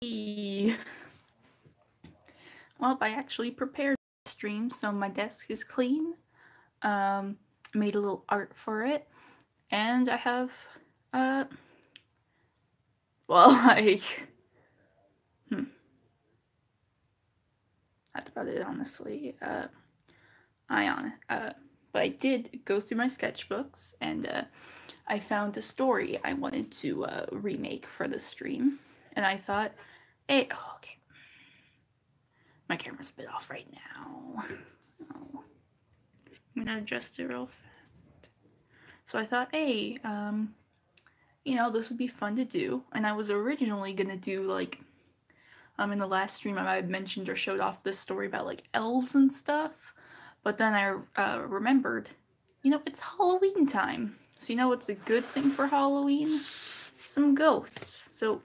Well, I actually prepared the stream, so my desk is clean. Made a little art for it, and I have, well, like, that's about it, honestly. But I did go through my sketchbooks, and I found a story I wanted to remake for the stream, and I thought, hey, oh, okay, my camera's a bit off right now. Oh. I'm gonna adjust it real fast. So I thought, hey, you know, this would be fun to do, and I was originally gonna do like, in the last stream I might have mentioned or showed off this story about like elves and stuff, but then I remembered, you know, it's Halloween time. So you know what's a good thing for Halloween? Some ghosts. So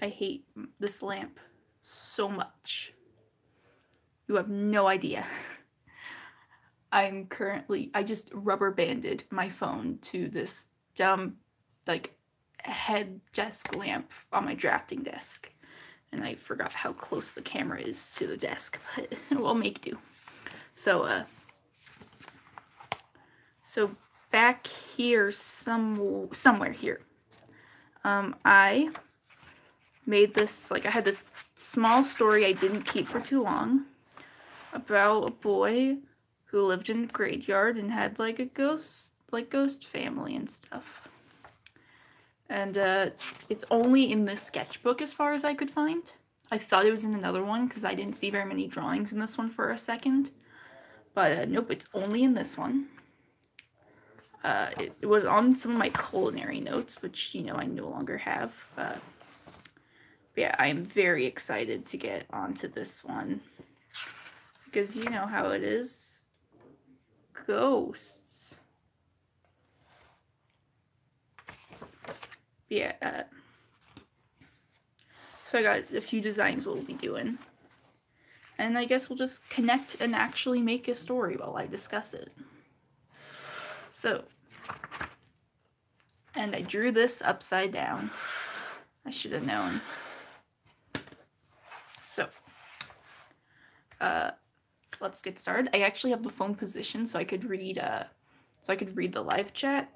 I hate this lamp so much. You have no idea. I just rubber banded my phone to this dumb, like, head desk lamp on my drafting desk. And I forgot how close the camera is to the desk, but we'll make do. So back here, somewhere here, I made this, like, I had this small story I didn't keep for too long about a boy who lived in a graveyard and had like a ghost family and stuff. And it's only in this sketchbook as far as I could find. I thought it was in another one because I didn't see very many drawings in this one for a second. But nope, it's only in this one. It was on some of my culinary notes, which, you know, I no longer have. But yeah, I am very excited to get onto this one. Because you know how it is. Ghosts. Yeah, so I got a few designs we'll be doing. And I guess we'll just connect and actually make a story while I discuss it. So, and I drew this upside down. I should have known. So, let's get started. I actually have the phone positioned so I could read the live chat.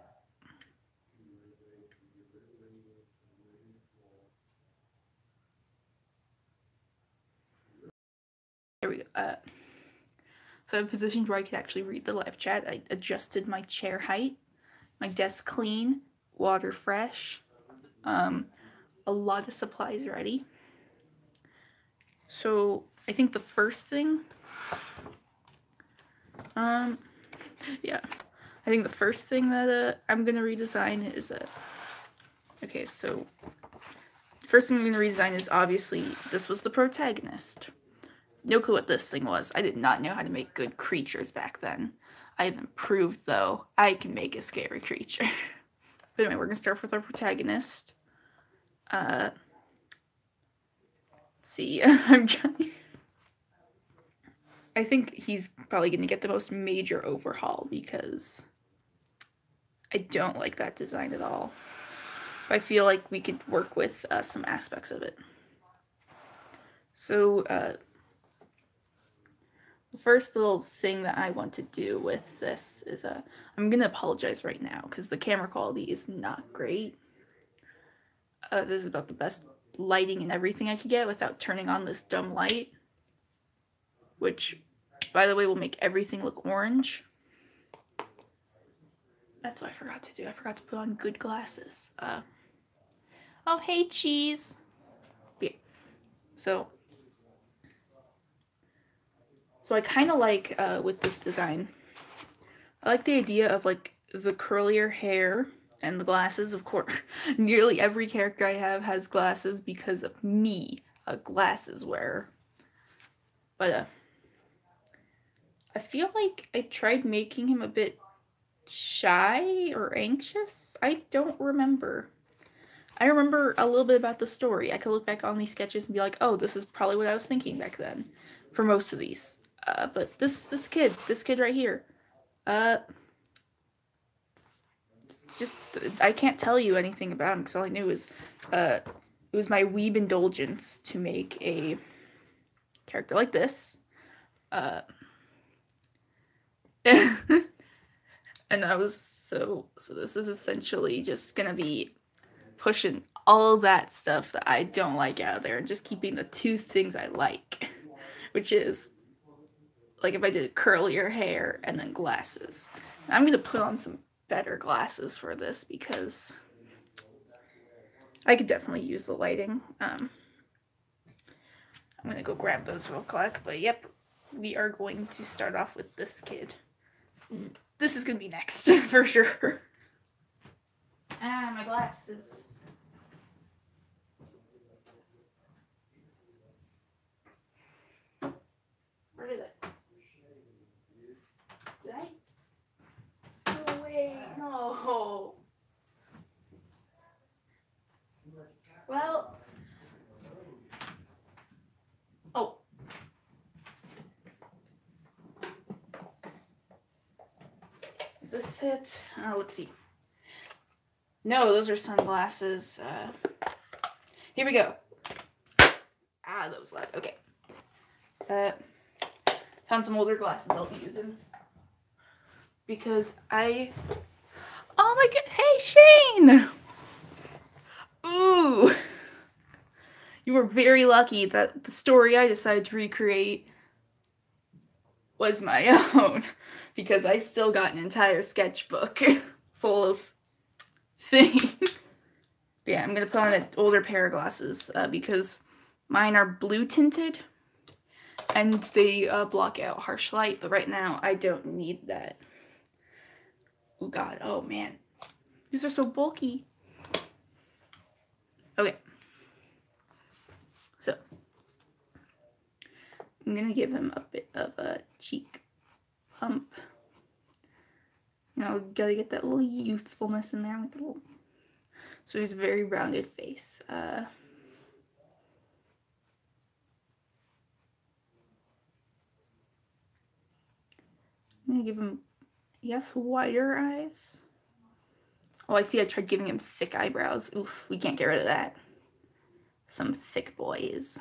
There we go. So I'm positioned where I could actually read the live chat. I adjusted my chair height, my desk clean, water fresh, a lot of supplies ready. So I think the first thing, yeah, I think the first thing that I'm gonna redesign is okay, so first thing I'm gonna redesign is obviously this was the protagonist. No clue what this thing was. I did not know how to make good creatures back then. I have improved though. I can make a scary creature. But anyway, we're gonna start with our protagonist. Let's see. I'm trying. I think he's probably gonna get the most major overhaul because I don't like that design at all. But I feel like we could work with some aspects of it. So the first little thing that I want to do with this is I'm gonna apologize right now because the camera quality is not great. This is about the best lighting and everything I could get without turning on this dumb light, which, by the way, will make everything look orange. That's what I forgot to do. I forgot to put on good glasses. Oh, hey, cheese. Yeah. So I kind of like, with this design, I like the idea of, like, the curlier hair and the glasses. Of course, nearly every character I have has glasses because of me, a glasses wearer. But, I feel like I tried making him a bit shy or anxious. I don't remember. I remember a little bit about the story. I could look back on these sketches and be like, oh, this is probably what I was thinking back then for most of these. But this kid right here, it's just, I can't tell you anything about him because all I knew was it was my weeb indulgence to make a character like this. And I was so this is essentially just gonna be pushing all of that stuff that I don't like out of there and just keeping the two things I like, which is like if I did curlier hair and then glasses. I'm gonna put on some better glasses for this because I could definitely use the lighting. I'm gonna go grab those real quick, but yep, we are going to start off with this kid. This is gonna be next for sure. Ah, my glasses. Where did it? Did I? No way, no. Well. Oh. Is this it? Let's see. No, those are sunglasses. Here we go. Ah, that was loud. Okay. Found some older glasses I'll be using. Because I... Oh my god. Hey, Shane! Ooh! You were very lucky that the story I decided to recreate was my own. Because I still got an entire sketchbook full of things. Yeah, I'm gonna put on an older pair of glasses because mine are blue tinted and they block out harsh light, but right now I don't need that. Oh god, oh man. These are so bulky. Okay. So, I'm gonna give him a bit of a cheek pump. You know, gotta get that little youthfulness in there with the little... So he's a very rounded face. I'm gonna give him, yes, wider eyes. Oh, I see I tried giving him thick eyebrows. Oof, we can't get rid of that. Some thick boys.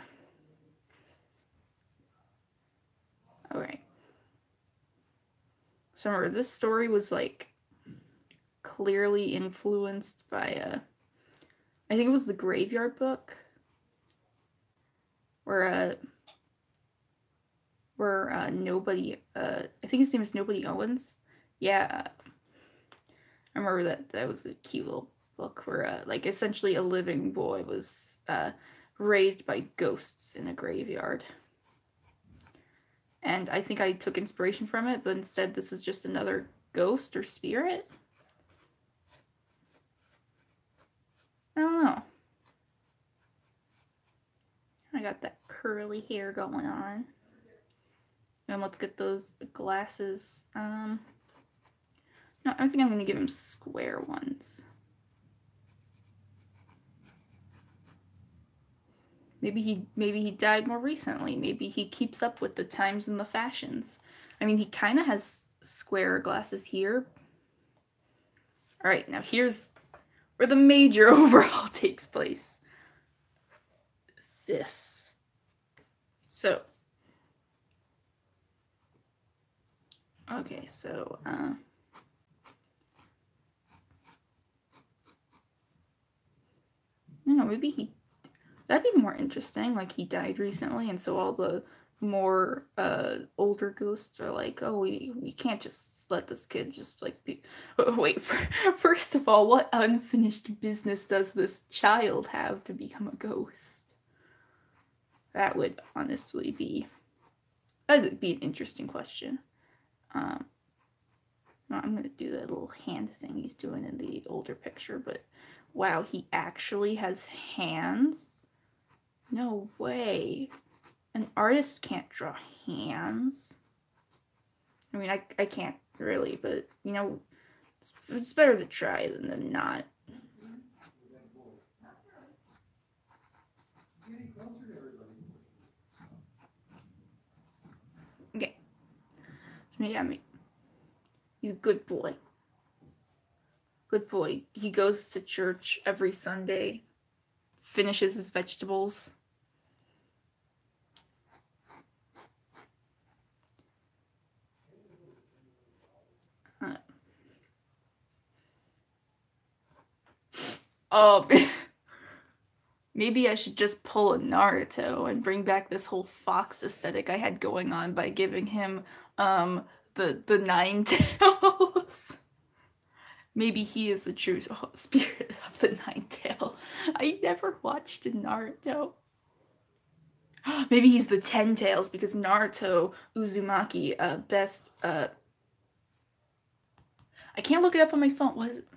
Alright. So remember, this story was like clearly influenced by I think it was the Graveyard Book, where nobody, I think his name is Nobody Owens. Yeah, I remember that was a cute little book where like essentially a living boy was raised by ghosts in a graveyard. And I think I took inspiration from it, but instead this is just another ghost or spirit. I don't know. I got that curly hair going on. And let's get those glasses. No, I think I'm going to give him square ones. Maybe he died more recently. Maybe he keeps up with the times and the fashions. I mean, he kind of has square glasses here. All right, now here's where the major overhaul takes place. This. So. Okay, so, you know, maybe that'd be more interesting, like he died recently, and so all the more, older ghosts are like, oh, we can't just let this kid just, like, be... Wait, first of all, what unfinished business does this child have to become a ghost? That would honestly be... That'd be an interesting question. I'm gonna do that little hand thing he's doing in the older picture, but wow, he actually has hands? No way. An artist can't draw hands. I mean, I can't really, but, you know, it's better to try than not. Okay. Yeah, he's a good boy. Good boy. He goes to church every Sunday. Finishes his vegetables. Oh, maybe I should just pull a Naruto and bring back this whole fox aesthetic I had going on by giving him the nine tails. Maybe he is the true spirit of the nine tail. I never watched Naruto. Maybe he's the 10 tails because Naruto Uzumaki best I can't look it up on my phone. What is it?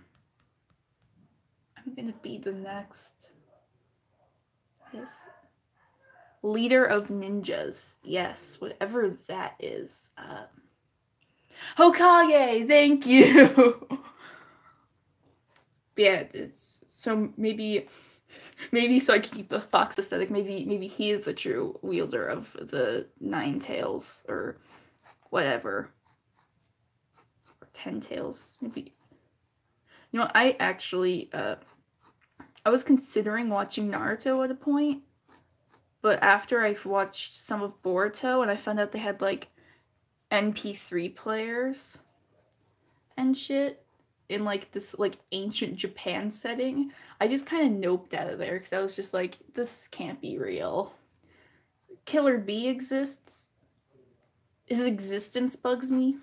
I'm gonna be the next. Yes. Leader of ninjas. Yes, whatever that is. Hokage, thank you. Yeah, it's so maybe so I can keep the fox aesthetic. Maybe he is the true wielder of the 9 tails or whatever. Or 10 tails, maybe. You know, I actually I was considering watching Naruto at a point, but after I watched some of Boruto and I found out they had like MP3 players and shit in like this like ancient Japan setting, I just kind of noped out of there because I was just like, this can't be real. Killer Bee exists. His existence bugs me.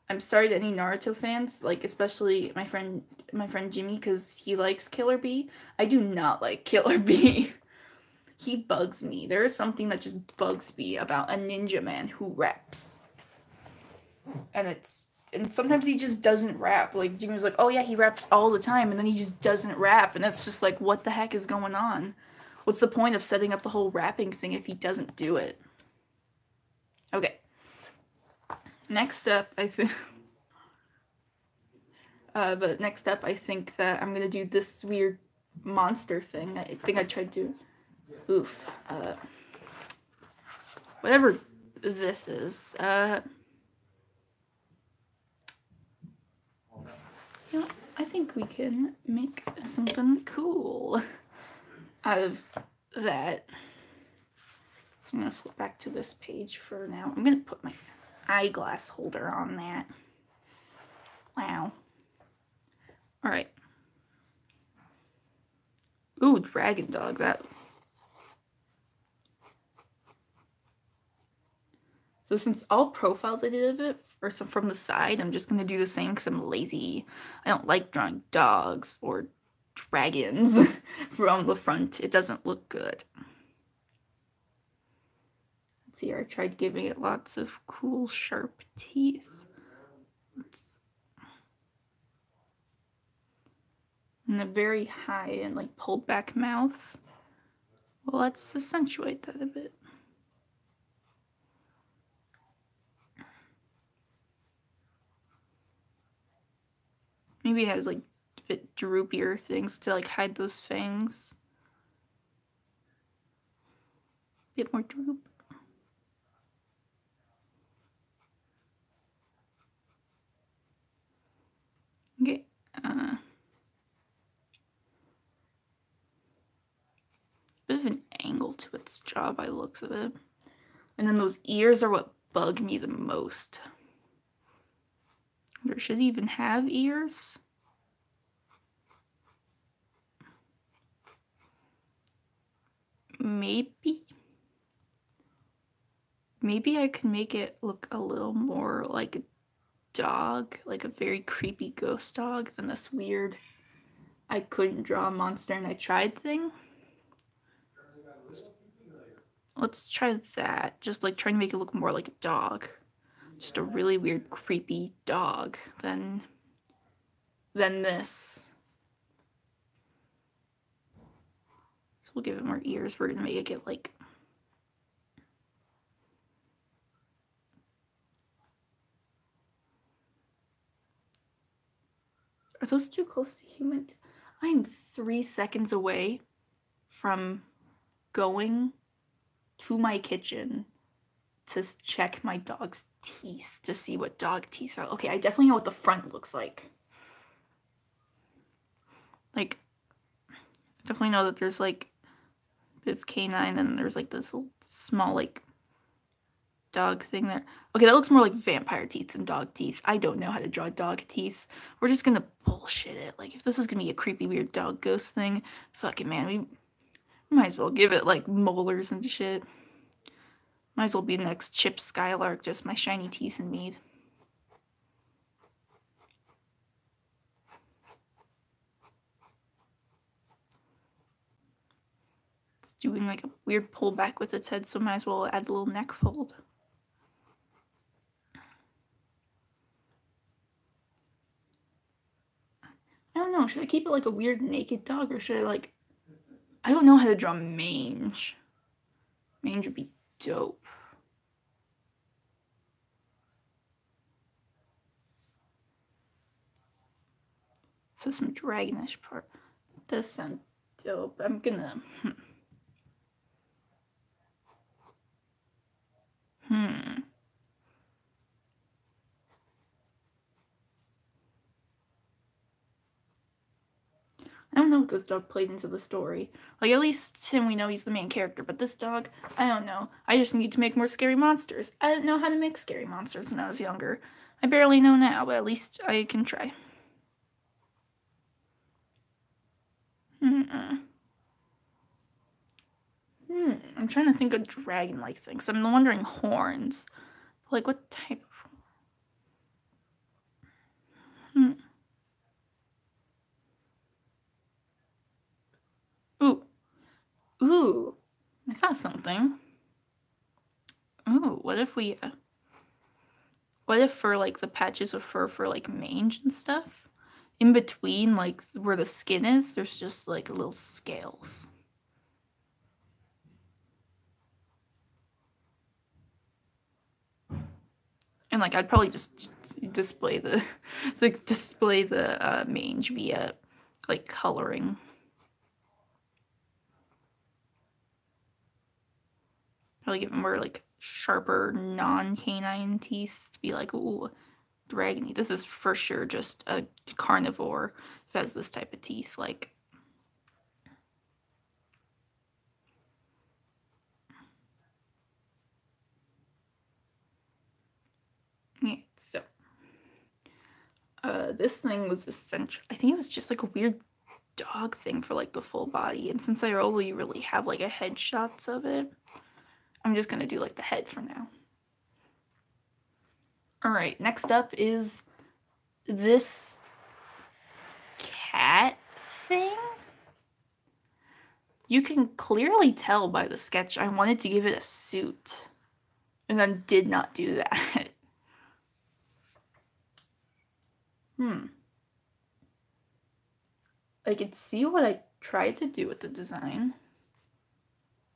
I'm sorry to any Naruto fans, like especially my friend Jimmy, because he likes Killer Bee. I do not like Killer Bee. He bugs me. There is something that just bugs me about a ninja man who raps. And sometimes he just doesn't rap. Like Jimmy was like, oh yeah, he raps all the time, and then he just doesn't rap, and that's just like, what the heck is going on? What's the point of setting up the whole rapping thing if he doesn't do it? Okay. Next up, I think but next up, I think that I'm gonna do this weird monster thing. I think I tried to whatever this is. You know, I think we can make something cool out of that. So I'm gonna flip back to this page for now. I'm gonna put my eyeglass holder on that. Wow. All right. Ooh, dragon dog. That. So since all profiles I did of it are some from the side, I'm just gonna do the same because I'm lazy. I don't like drawing dogs or dragons from the front. It doesn't look good. Let's see, I tried giving it lots of cool sharp teeth. And a very high and like pulled back mouth. Well, let's accentuate that a bit. Maybe it has like a bit droopier things to like hide those fangs. A bit more droop. Okay. Bit of an angle to its jaw by the looks of it. And then those ears are what bug me the most. Or should it even have ears? Maybe I can make it look a little more like a dog, like a very creepy ghost dog, than this weird I couldn't draw a monster and I tried thing. Let's try that. Just like trying to make it look more like a dog. Just a really weird, creepy dog than this. So we'll give it more ears. We're gonna make it get like are those too close to human? I'm 3 seconds away from going to my kitchen to check my dog's teeth to see what dog teeth are. Okay, I definitely know what the front looks like. Like, definitely know that there's like a bit of canine and there's like this little small like dog thing there. Okay, that looks more like vampire teeth than dog teeth. I don't know how to draw dog teeth. We're just gonna bullshit it. Like, if this is gonna be a creepy weird dog ghost thing, fucking man, we might as well give it like molars and shit. Might as well be the next Chip Skylark, just my shiny teeth and mead. It's doing like a weird pullback with its head, so might as well add a little neck fold. I don't know, should I keep it like a weird naked dog, or should I like... I don't know how to draw mange. Mange would be dope. So some dragonish part. Does sound dope. I'm gonna... I don't know if this dog played into the story. Like, at least Tim, we know he's the main character, but this dog, I don't know. I just need to make more scary monsters. I didn't know how to make scary monsters when I was younger. I barely know now, but at least I can try. I'm trying to think of dragon-like things. I'm wondering horns. Like, what type of... Ooh, I found something. Ooh, what if we, what if for like the patches of fur for like mange and stuff, in between like where the skin is, there's just like little scales. And like I'd probably just display the mange via like coloring. Probably give it more like sharper non-canine teeth to be like, ooh, dragony. This is for sure just a carnivore if it has this type of teeth. Like, yeah, so this thing was essential. I think it was just like a weird dog thing for like the full body, and since I only really have like a headshots of it, I'm just gonna do like the head for now. All right, next up is this cat thing. You can clearly tell by the sketch I wanted to give it a suit, and then did not do that. I could see what I tried to do with the design.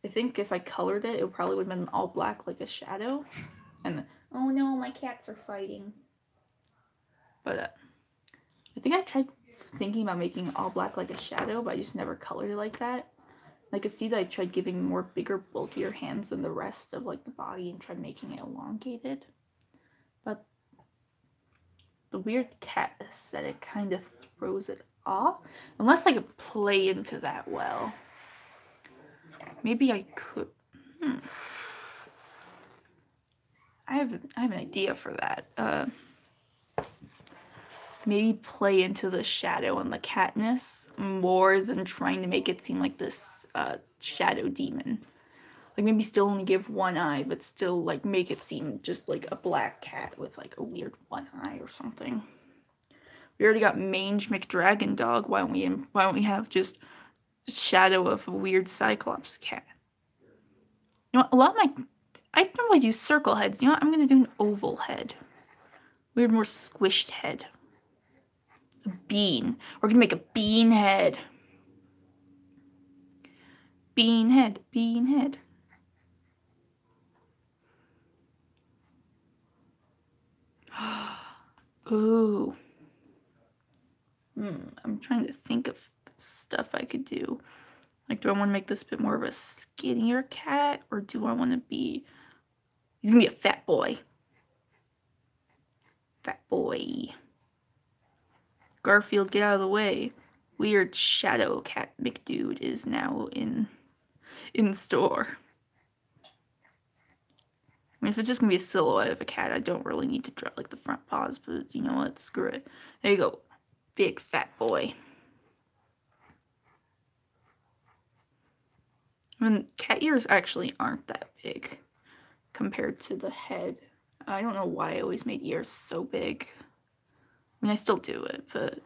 I think if I colored it, it probably would have been all black like a shadow. And oh no, my cats are fighting. But I think I tried thinking about making all black like a shadow, but I just never colored it like that. I could see that I tried giving more bigger, bulkier hands than the rest of like the body and tried making it elongated. But the weird cat aesthetic kind of throws it off. Unless I could play into that well. Maybe I could. I have an idea for that. Maybe play into the shadow and the catness more than trying to make it seem like this shadow demon. Like maybe still only give one eye, but still like make it seem just like a black cat with like a weird one eye or something. We already got Mange McDragon Dog. Why don't we have just shadow of a weird Cyclops cat? You know what, a lot of I normally do circle heads. You know what, I'm gonna do an oval head. Weird, more squished head. A bean. We're gonna make a bean head. Bean head, bean head. Ooh. I'm trying to think of stuff I could do. Like, do I want to make this a bit more of a skinnier cat, or do I want to be He's gonna be a fat boy. Fat boy. Garfield, get out of the way. Weird shadow cat McDude is now in store. I mean, if it's just gonna be a silhouette of a cat, I don't really need to draw like the front paws, but you know what? Screw it. There you go. Big fat boy. And cat ears actually aren't that big compared to the head. I don't know why I always made ears so big. I mean, I still do it, but...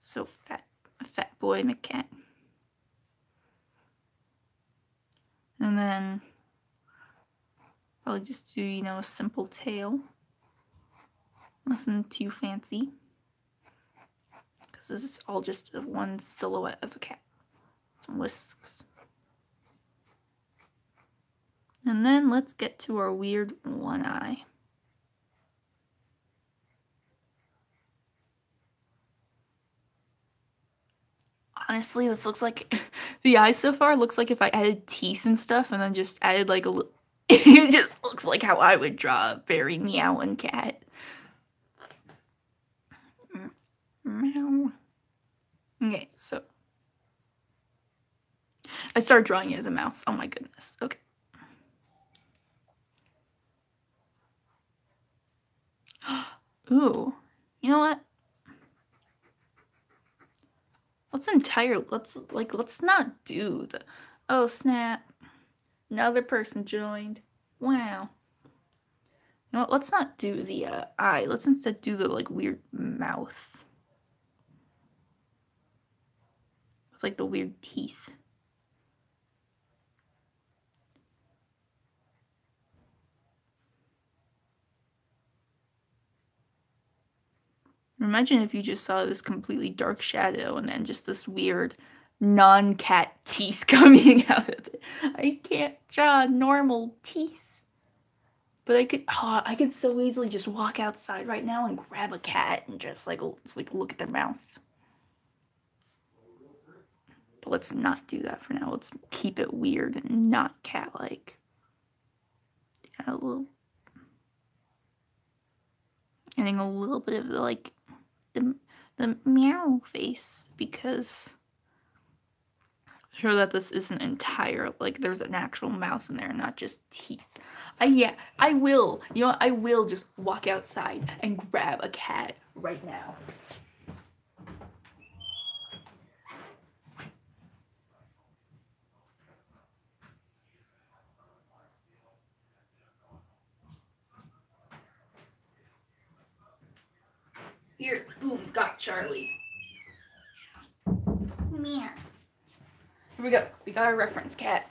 So fat. A fat boy McCat. And then... probably just do, you know, a simple tail. Nothing too fancy. Because this is all just one silhouette of a cat. Some whisks. And then let's get to our weird one eye. Honestly, this looks like the eye so far looks like if I added teeth and stuff and then just added like a little. It just looks like how I would draw a very meowing cat. Meow. Okay, so I started drawing it as a mouth. Oh my goodness. Okay. Ooh, you know what? Let's not do the, oh snap, another person joined. Wow. You know what, let's not do the eye. Let's instead do the like weird mouth. With like the weird teeth. Imagine if you just saw this completely dark shadow and then just this weird non-cat teeth coming out of it. I can't draw normal teeth. But I could so easily just walk outside right now and grab a cat and just like look at their mouth. But let's not do that for now. Let's keep it weird and not cat-like. Add a little, adding a little bit of the like the meow face, because sure that this isn't entire, like there's an actual mouth in there, not just teeth. Yeah, I will. You know what? I will just walk outside and grab a cat right now. Here, boom, got Charlie. Meow. Here we go. We got our reference cat.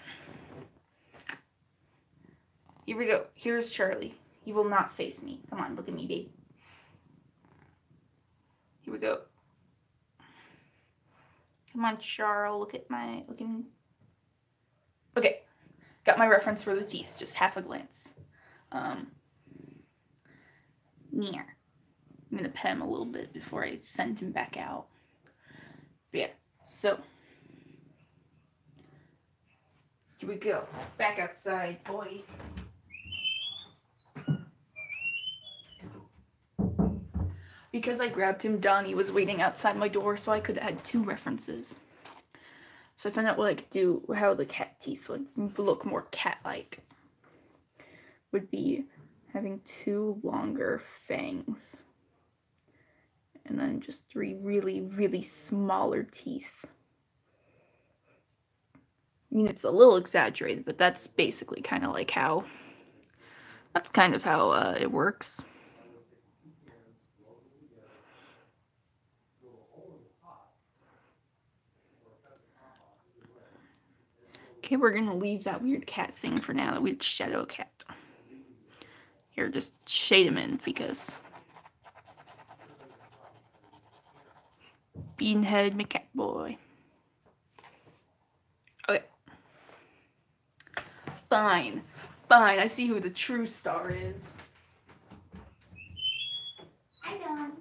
Here we go. Here's Charlie. He will not face me. Come on, look at me, babe. Here we go. Come on, Charles. Look at me. Okay. Got my reference for the teeth. Just half a glance. Meow. I'm gonna pet him a little bit before I send him back out. But yeah, so here we go. Back outside, boy. Because I grabbed him, Donnie was waiting outside my door, so I could add 2 references. So I found out what I could do, how the cat teeth would look more cat-like. Would be having 2 longer fangs. And then just 3 really, really smaller teeth. I mean, it's a little exaggerated, but that's basically kind of like how, that's kind of how it works. Okay, we're gonna leave that weird cat thing for now, that weird shadow cat. Here, just shade him in, because Beanhead McCat boy. Okay. Fine. Fine, I see who the true star is. Hi, Don.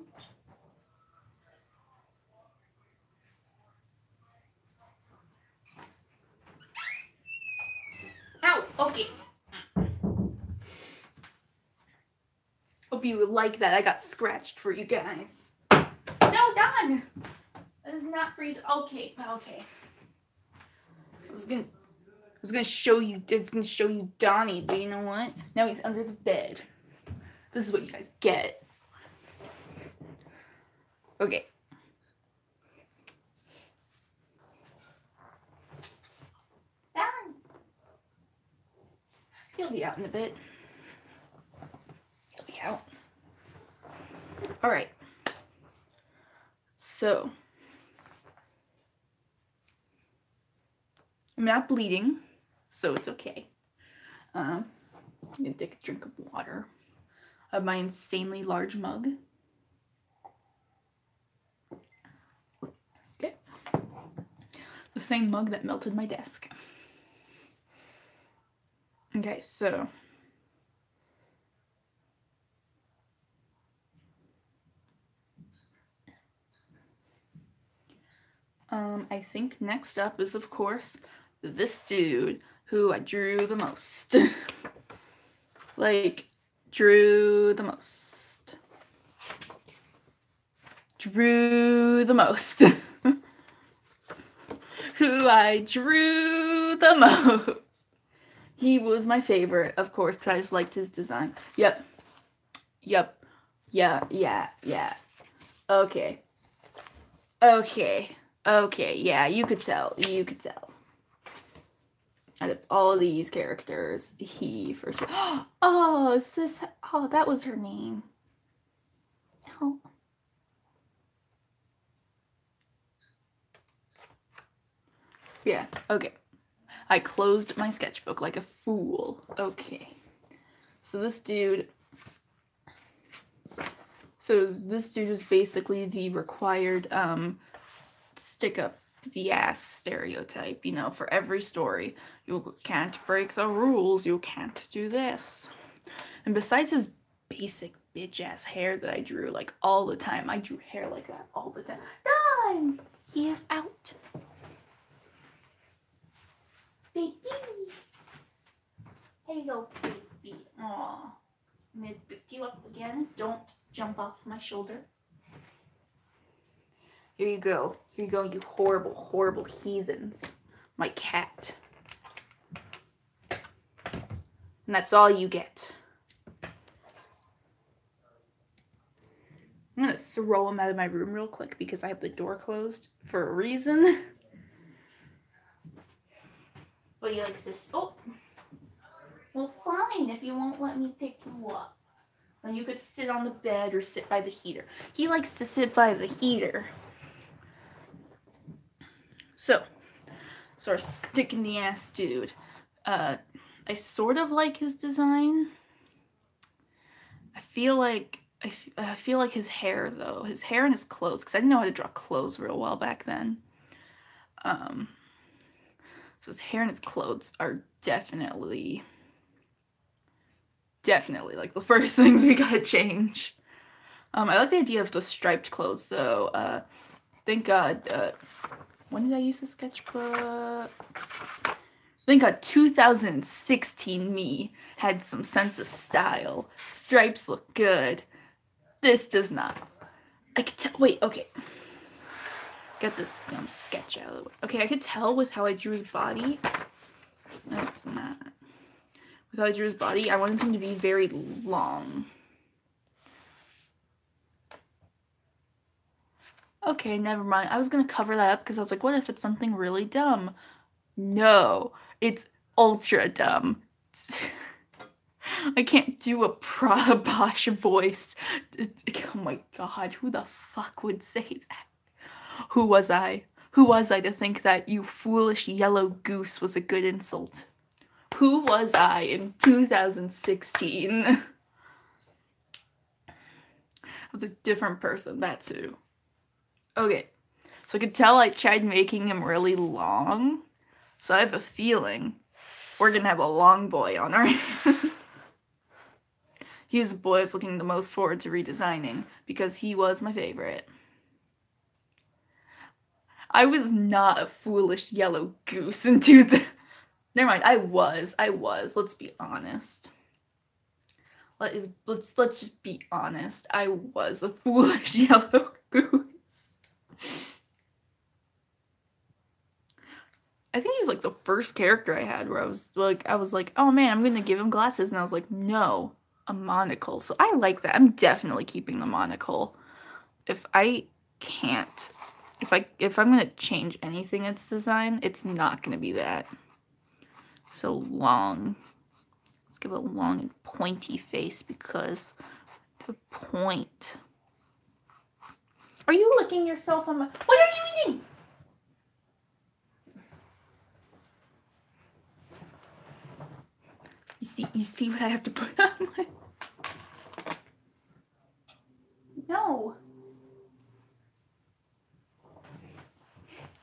hope you like that. I got scratched for you guys. No, Don! That is not for you. Okay. I was gonna show you. It's gonna show you Donnie, but you know what? Now he's under the bed. This is what you guys get. Okay. Don! He'll be out in a bit. He'll be out. Alright. So. I'm not bleeding, so it's okay. I'm gonna take a drink of water. I have my insanely large mug. Okay. The same mug that melted my desk. Okay, so. I think next up is, of course, this dude who I drew the most. Like, drew the most. Who I drew the most. He was my favorite, of course, because I just liked his design. Yep. Yeah. Okay, yeah, you could tell. Out of all these characters, he for sure. Oh, that was her name. Oh. Yeah, okay. I closed my sketchbook like a fool. Okay. So this dude is basically the required, stick up the ass stereotype, you know, for every story. You can't break the rules, you can't do this. And besides his basic bitch ass hair that I drew like all the time, I drew hair like that all the time. Done! He is out. Baby! Here you go, baby. Aww. I'm gonna pick you up again. Don't jump off my shoulder. Here you go, you horrible, horrible heathens. My cat. And that's all you get. I'm gonna throw him out of my room real quick because I have the door closed for a reason. But he likes to, oh. Well, fine if you won't let me pick you up. And you could sit on the bed or sit by the heater. He likes to sit by the heater. So our stick in the ass dude. I sort of like his design. I feel like his hair though. His hair and his clothes, because I didn't know how to draw clothes real well back then. So his hair and his clothes are definitely like the first things we gotta change. I like the idea of the striped clothes though. Thank God. When did I use the sketchbook? Thank God 2016 me had some sense of style. Stripes look good. This does not. I could tell. Wait, okay. Get this dumb sketch out of the way. Okay, I could tell with how I drew his body. That's not. With how I drew his body, I wanted him to be very long. Okay, never mind. I was gonna cover that up because I was like, what if it's something really dumb? No, it's ultra dumb. I can't do a Bosch voice. Oh my god, who the fuck would say that? Who was I? Who was I to think that you foolish yellow goose was a good insult? Who was I in 2016? I was a different person, that too. Okay, so I could tell I tried making him really long, so I have a feeling we're gonna have a long boy on our hands. He was the boy I was looking the most forward to redesigning because he was my favorite. I was not a foolish yellow goose into the... Never mind, I was. Let's be honest. let's just be honest. I was a foolish yellow goose. I think he was like the first character I had where I was like, oh man, I'm gonna give him glasses, and I was like, no, a monocle. So I like that. I'm definitely keeping the monocle. If I'm gonna change anything its design, it's not gonna be that. So long. Let's give it a long and pointy face because the point. Are you licking yourself on my... What are you eating? You see what I have to put on my... No.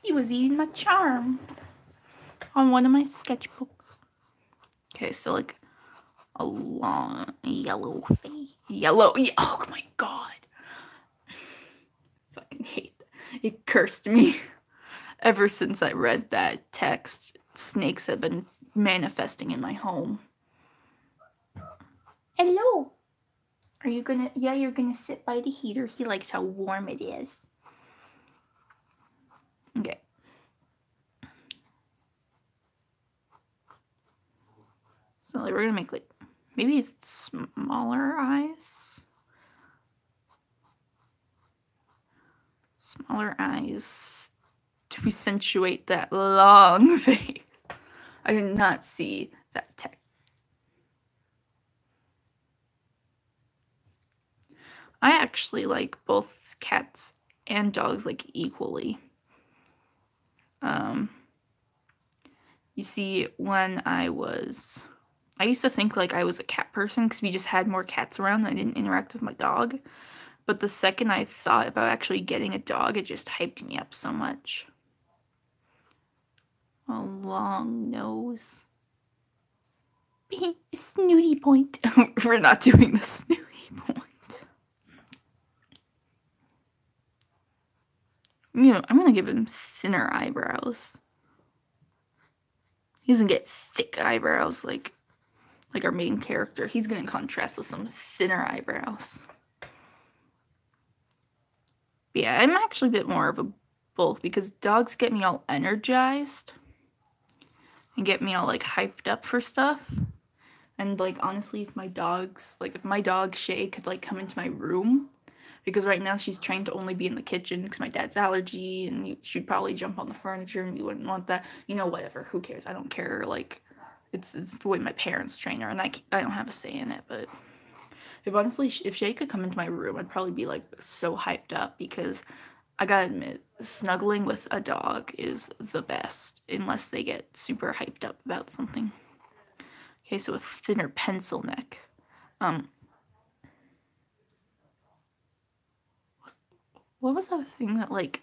He was eating my charm on one of my sketchbooks. Okay, so like a long yellow face. Oh my god. Fucking hate that. It cursed me. Ever since I read that text, snakes have been manifesting in my home. Hello. Are you gonna... Yeah, you're gonna sit by the heater. He likes how warm it is. Okay. So like, we're gonna make like maybe smaller eyes. Smaller eyes to accentuate that long face. I did not see that text. I actually like both cats and dogs like equally. You see, when I used to think like I was a cat person because we just had more cats around and I didn't interact with my dog. But the second I thought about actually getting a dog, it just hyped me up so much. A long nose. Snooty point. We're not doing the snooty point. You know, I'm gonna give him thinner eyebrows. He doesn't get thick eyebrows like our main character. He's gonna contrast with some thinner eyebrows. But yeah, I'm actually a bit more of a both because dogs get me all energized and get me all like hyped up for stuff. And like honestly, if my dog Shay could like come into my room, because right now she's trained to only be in the kitchen because my dad's allergy and she'd probably jump on the furniture and we wouldn't want that. You know, whatever, who cares? I don't care. Like it's the way my parents train her and I don't have a say in it. But if Shay could come into my room, I'd probably be like so hyped up because I gotta admit, snuggling with a dog is the best unless they get super hyped up about something. Okay, so a thinner pencil neck. What was that thing that, like,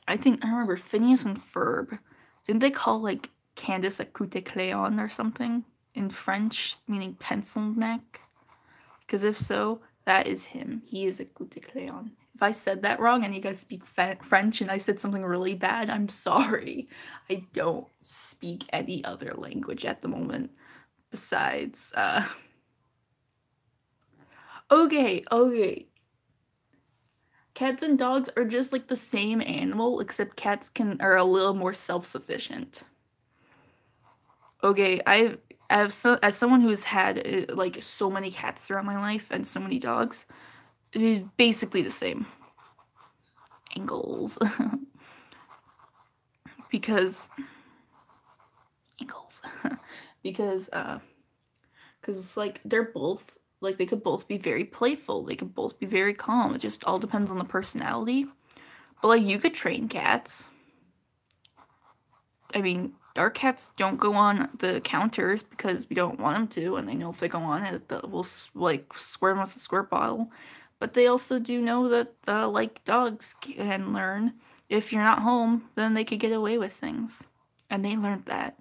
I remember Phineas and Ferb. Didn't they call, like, Candace a coup de crayon or something in French, meaning pencil neck? Because if so, that is him. He is a coup de crayon. If I said that wrong and you guys speak French and I said something really bad, I'm sorry. I don't speak any other language at the moment besides, Okay. Cats and dogs are just like the same animal, except cats are a little more self-sufficient. Okay, as someone who's had like so many cats throughout my life and so many dogs, it is basically the same. Angles. because like they're both like they could both be very playful, they could both be very calm. It just all depends on the personality. But like you could train cats. I mean, our cats don't go on the counters because we don't want them to, and they know if they go on it, we'll like squirt them with a squirt bottle. But they also do know that like dogs can learn. If you're not home, then they could get away with things, and they learned that.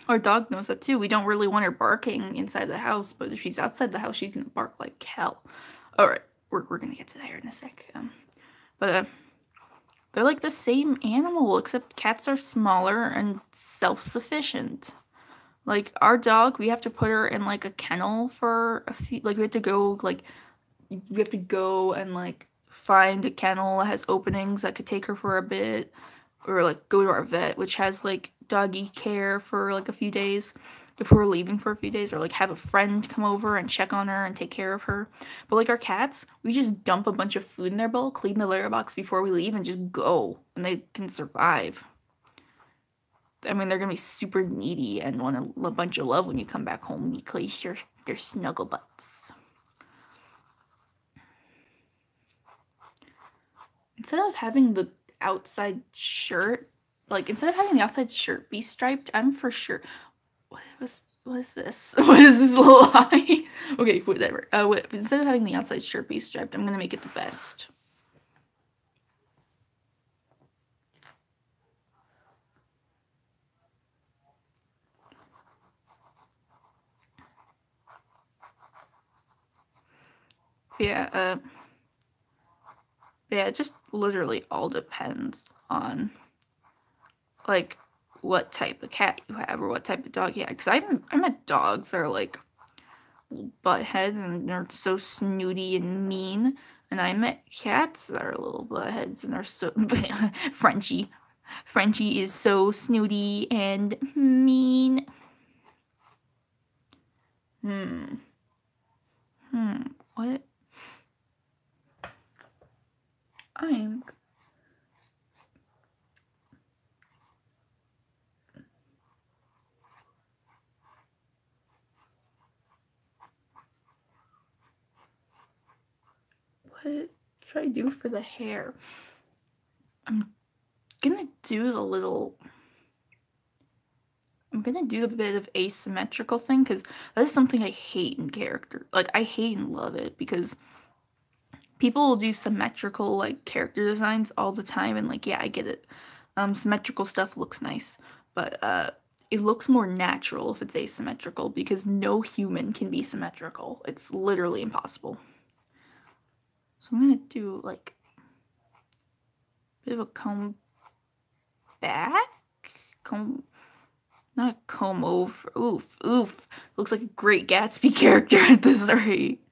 Our dog knows that too. We don't really want her barking inside the house, but if she's outside the house, she's gonna bark like hell. All right, we're gonna get to that here in a sec. But they're like the same animal, except cats are smaller and self-sufficient. Like our dog, we have to put her in like a kennel for a few, like we have to go like we have to go and like find a kennel that has openings that could take her for a bit, or like go to our vet, which has like doggy care for like a few days if we're leaving for a few days, or like have a friend come over and check on her and take care of her. But like our cats, we just dump a bunch of food in their bowl, clean the litter box before we leave, and just go, and they can survive. I mean, they're gonna be super needy and want a bunch of love when you come back home because they're snuggle butts. Instead of having the outside shirt, like instead of having the outside shirt be striped, I'm for sure. What is this? What is this lie? Okay, whatever. Instead of having the outside shirt be striped, I'm gonna make it the vest. Yeah, yeah, it just literally all depends on like what type of cat you have or what type of dog you have. Because I met dogs that are like buttheads and they're so snooty and mean, and I met cats that are little buttheads and are so Frenchie. Frenchie is so snooty and mean. What? I'm what should I do for the hair? I'm gonna do the little I'm gonna do a bit of asymmetrical thing because that is something I hate in character. Like I hate and love it because people will do symmetrical like character designs all the time, and like yeah, I get it. Symmetrical stuff looks nice, but it looks more natural if it's asymmetrical because no human can be symmetrical. It's literally impossible. So I'm gonna do like a bit of a comb back, comb, not comb over. Oof, oof. Looks like a Great Gatsby character at this rate.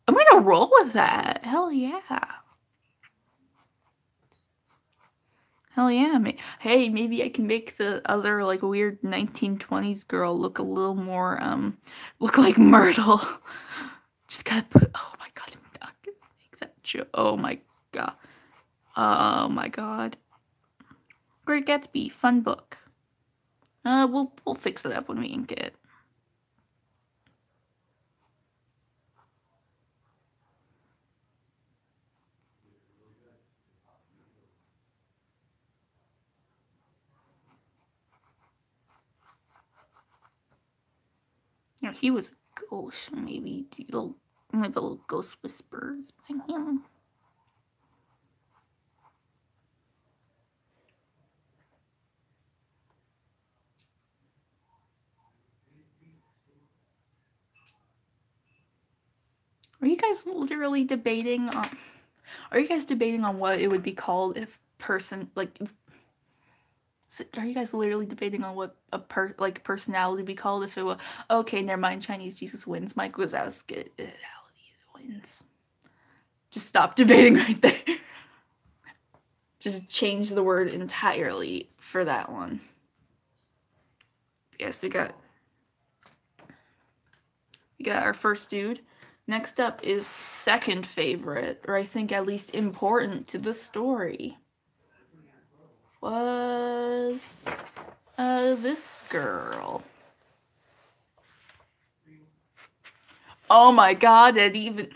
I'm gonna roll with that. Hell yeah. Hell yeah. Hey, maybe I can make the other like weird 1920s girl look a little more look like Myrtle. Just gotta put, oh my god, I'm not gonna make that joke. Oh my god. Oh my god. Great Gatsby, fun book. We'll fix it up when we ink it. You know, he was a ghost. Maybe a little ghost whispers by him. Are you guys literally debating on? Are you guys debating on what it would be called if person like? Are you guys literally debating on what a personality would be called if it were okay? Never mind. Chinese Jesus wins. Mike Wazowski wins. Just stop debating right there. Just change the word entirely for that one. Yes, we got our first dude. Next up is second favorite, or I think at least important to the story, was this girl. Oh my god, and even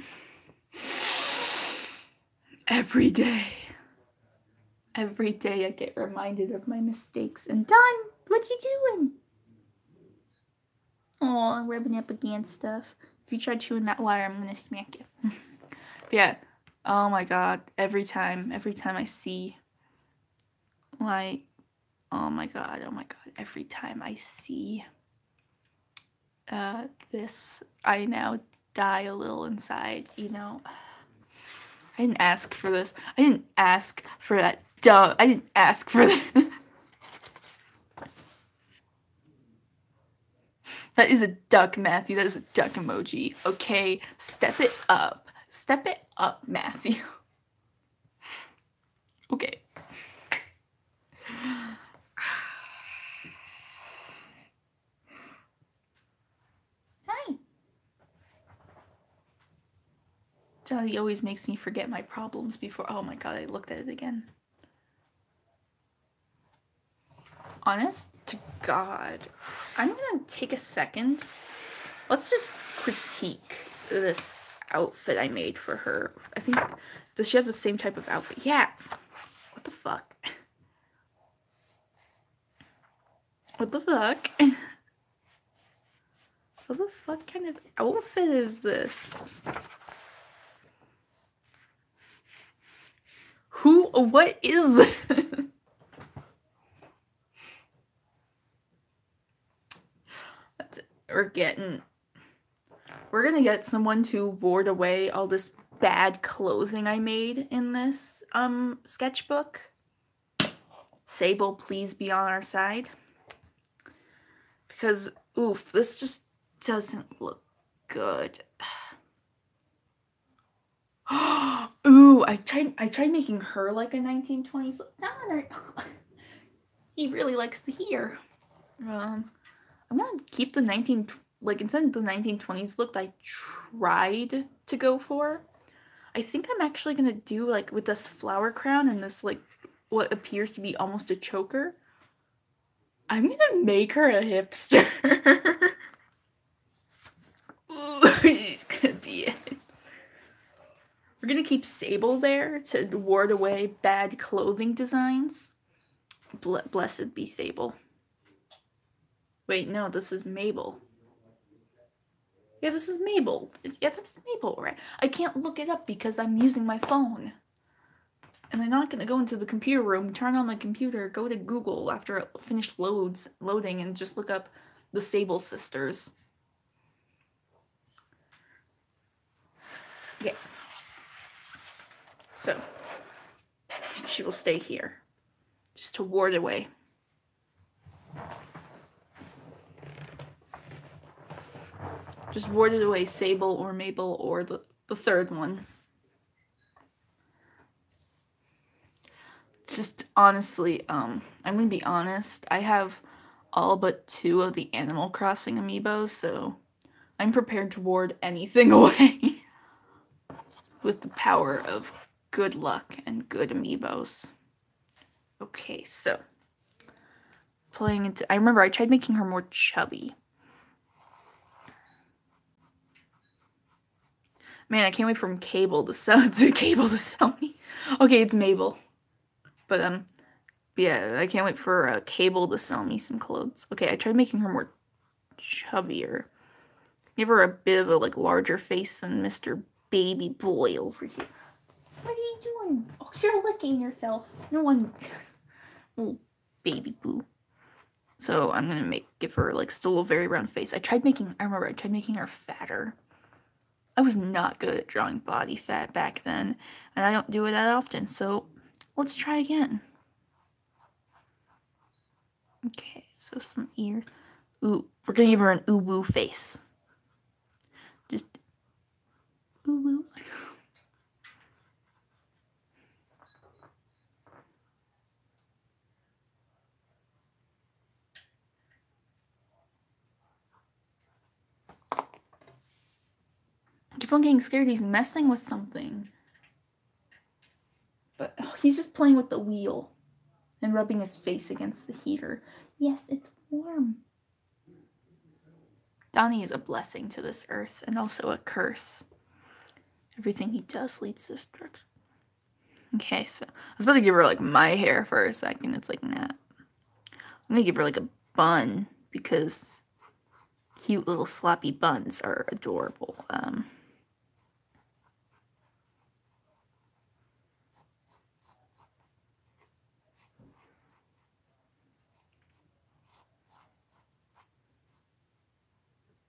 every day I get reminded of my mistakes. And Don, what you doing? Oh, I'm rubbing up against stuff. If you try chewing that wire, I'm gonna smack you. Yeah. Oh my god. Every time I see, like, oh my god. Every time I see this, I now die a little inside, you know. I didn't ask for this. I didn't ask for that. I didn't ask for that. That is a duck, Matthew. That is a duck emoji. Okay, step it up. Step it up, Matthew. Okay. Hi. Daddy always makes me forget my problems before. Oh my god, I looked at it again. Honest to God, I'm gonna take a second. Let's just critique this outfit I made for her. I think, does she have the same type of outfit? Yeah. What the fuck? What the fuck? What the fuck kind of outfit is this? What is this? That's it. We're gonna get someone to ward away all this bad clothing I made in this sketchbook. Sable, please be on our side. Because, oof, this just doesn't look good. Ooh, I tried making her like a 1920s. He really likes the hair. I'm gonna keep the instead of the 1920s look I tried to go for. I think I'm actually gonna do like with this flower crown and this like what appears to be almost a choker. I'm gonna make her a hipster. Ooh, she's gonna be it. We're gonna keep Sable there to ward away bad clothing designs. Blessed be Sable. Wait, no, this is Mabel. Yeah, this is Mabel. Yeah, that's Mabel, right? I can't look it up because I'm using my phone. And I'm not gonna go into the computer room, turn on my computer, go to Google after it finished loading, and just look up the Sable sisters. Yeah. So, she will stay here, just to ward away. Just warded away Sable or Mabel or the third one. Just honestly, I'm gonna be honest, I have all but 2 of the Animal Crossing amiibos, so I'm prepared to ward anything away with the power of good luck and good amiibos. Okay, so I remember I tried making her more chubby. Man, I can't wait for Cable to sell me. Okay, it's Mabel. But yeah, I can't wait for Cable to sell me some clothes. Okay, I tried making her more chubbier. Give her a bit of a like larger face than Mr. Baby Boy over here. What are you doing? Oh, you're licking yourself. No one, little baby boo. So I'm gonna give her like still a very round face. I remember I tried making her fatter. I was not good at drawing body fat back then, and I don't do it that often, so let's try again. Okay, so some ears. Ooh, we're gonna give her an ooh-woo face. Just ooh-woo. I keep on getting scared he's messing with something. But he's just playing with the wheel and rubbing his face against the heater. Yes, it's warm. Donnie is a blessing to this earth and also a curse. Everything he does leads this direction. Okay, so I was about to give her like my hair for a second. It's like, nah. I'm gonna give her like a bun because cute little sloppy buns are adorable.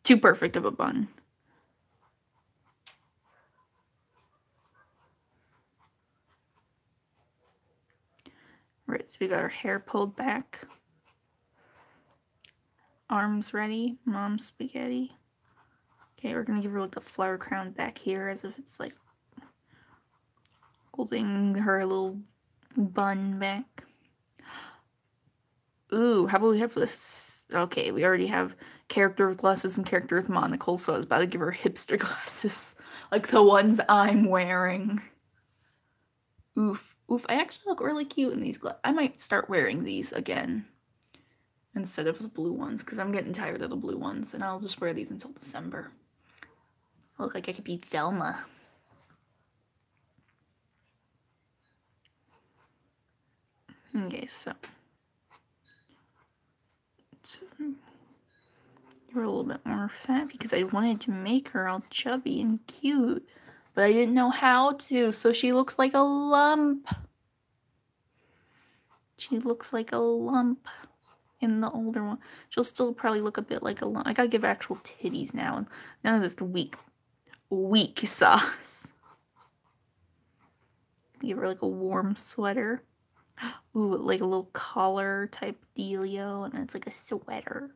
Too perfect of a bun. Right, so we got our hair pulled back. Arms ready. Mom spaghetti. Okay, we're gonna give her like the flower crown back here as if it's like holding her little bun back. Ooh, how about we have this? Okay, we already have character with glasses and character with monocles, so I was about to give her hipster glasses. Like the ones I'm wearing. Oof. Oof, I actually look really cute in these glasses. I might start wearing these again instead of the blue ones because I'm getting tired of the blue ones, and I'll just wear these until December. I look like I could be Velma. Okay, so you're a little bit more fat because I wanted to make her all chubby and cute, but I didn't know how to, so she looks like a lump. She looks like a lump in the older one. She'll still probably look a bit like a lump. I gotta give her actual titties now, and none of this weak sauce. Give her like a warm sweater. Ooh, like a little collar type dealio, and then it's like a sweater.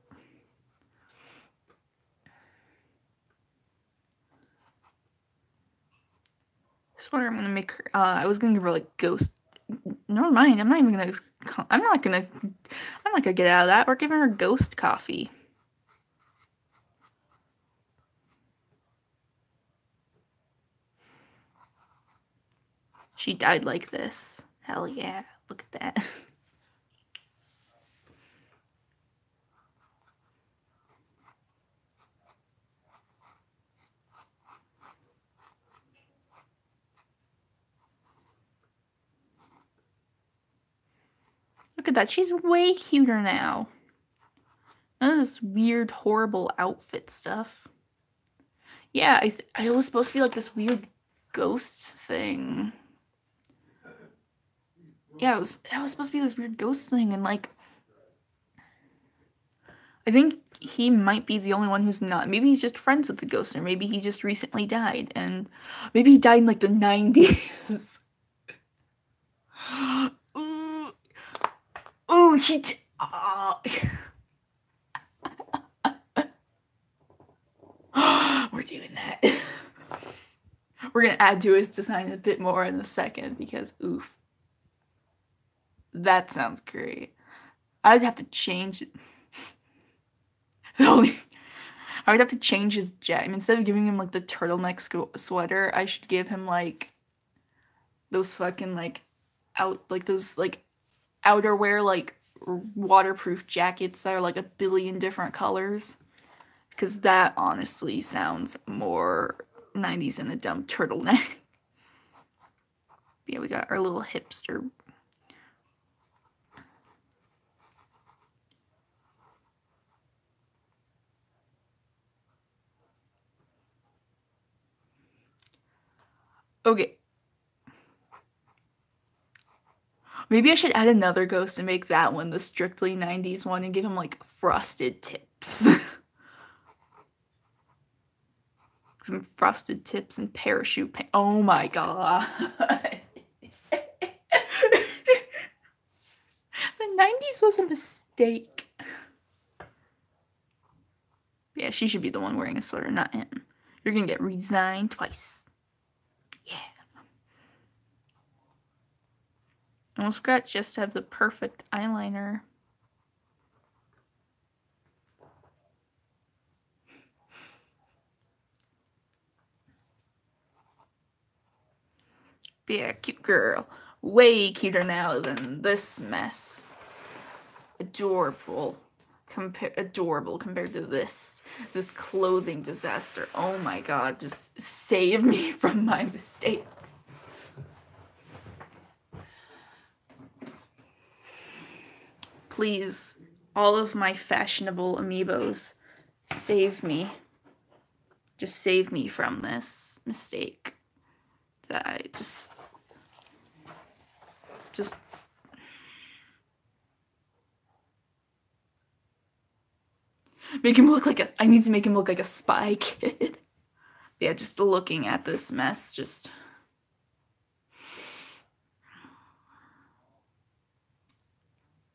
I swear I'm gonna make her, I was gonna give her like ghost. Never mind, I'm not gonna get out of that. We're giving her ghost coffee. She died like this. Hell yeah, look at that. Look at that, she's way cuter now. None of this weird, horrible outfit stuff. Yeah, I was supposed to be like this weird ghost thing. Yeah, it was supposed to be this weird ghost thing, and like I think he might be the only one who's not. Maybe he's just friends with the ghost, or maybe he just recently died, and maybe he died in like the 90s. Ooh, ooh, we're doing that. We're gonna add to his design a bit more in a second because oof. That sounds great. I'd have to change it. I would have to change his jacket. Instead of giving him like the turtleneck sweater, I should give him like those fucking like those like outerwear like waterproof jackets that are like a billion different colors. Because that honestly sounds more 90s in a dumb turtleneck. Yeah, we got our little hipster. Okay. Maybe I should add another ghost and make that one the strictly 90s one and give him like frosted tips. Frosted tips and parachute pants. Oh my god. The 90s was a mistake. Yeah, she should be the one wearing a sweater, not him. You're gonna get redesigned twice. Yeah. Almost forgot just to have the perfect eyeliner. Yeah, cute girl. Way cuter now than this mess. Adorable. Adorable compared to this clothing disaster. Oh my god, just save me from my mistakes. Please, all of my fashionable amiibos, save me. Just save me from this mistake. That I just make him look like I need to make him look like a spy kid. Yeah, just looking at this mess, just.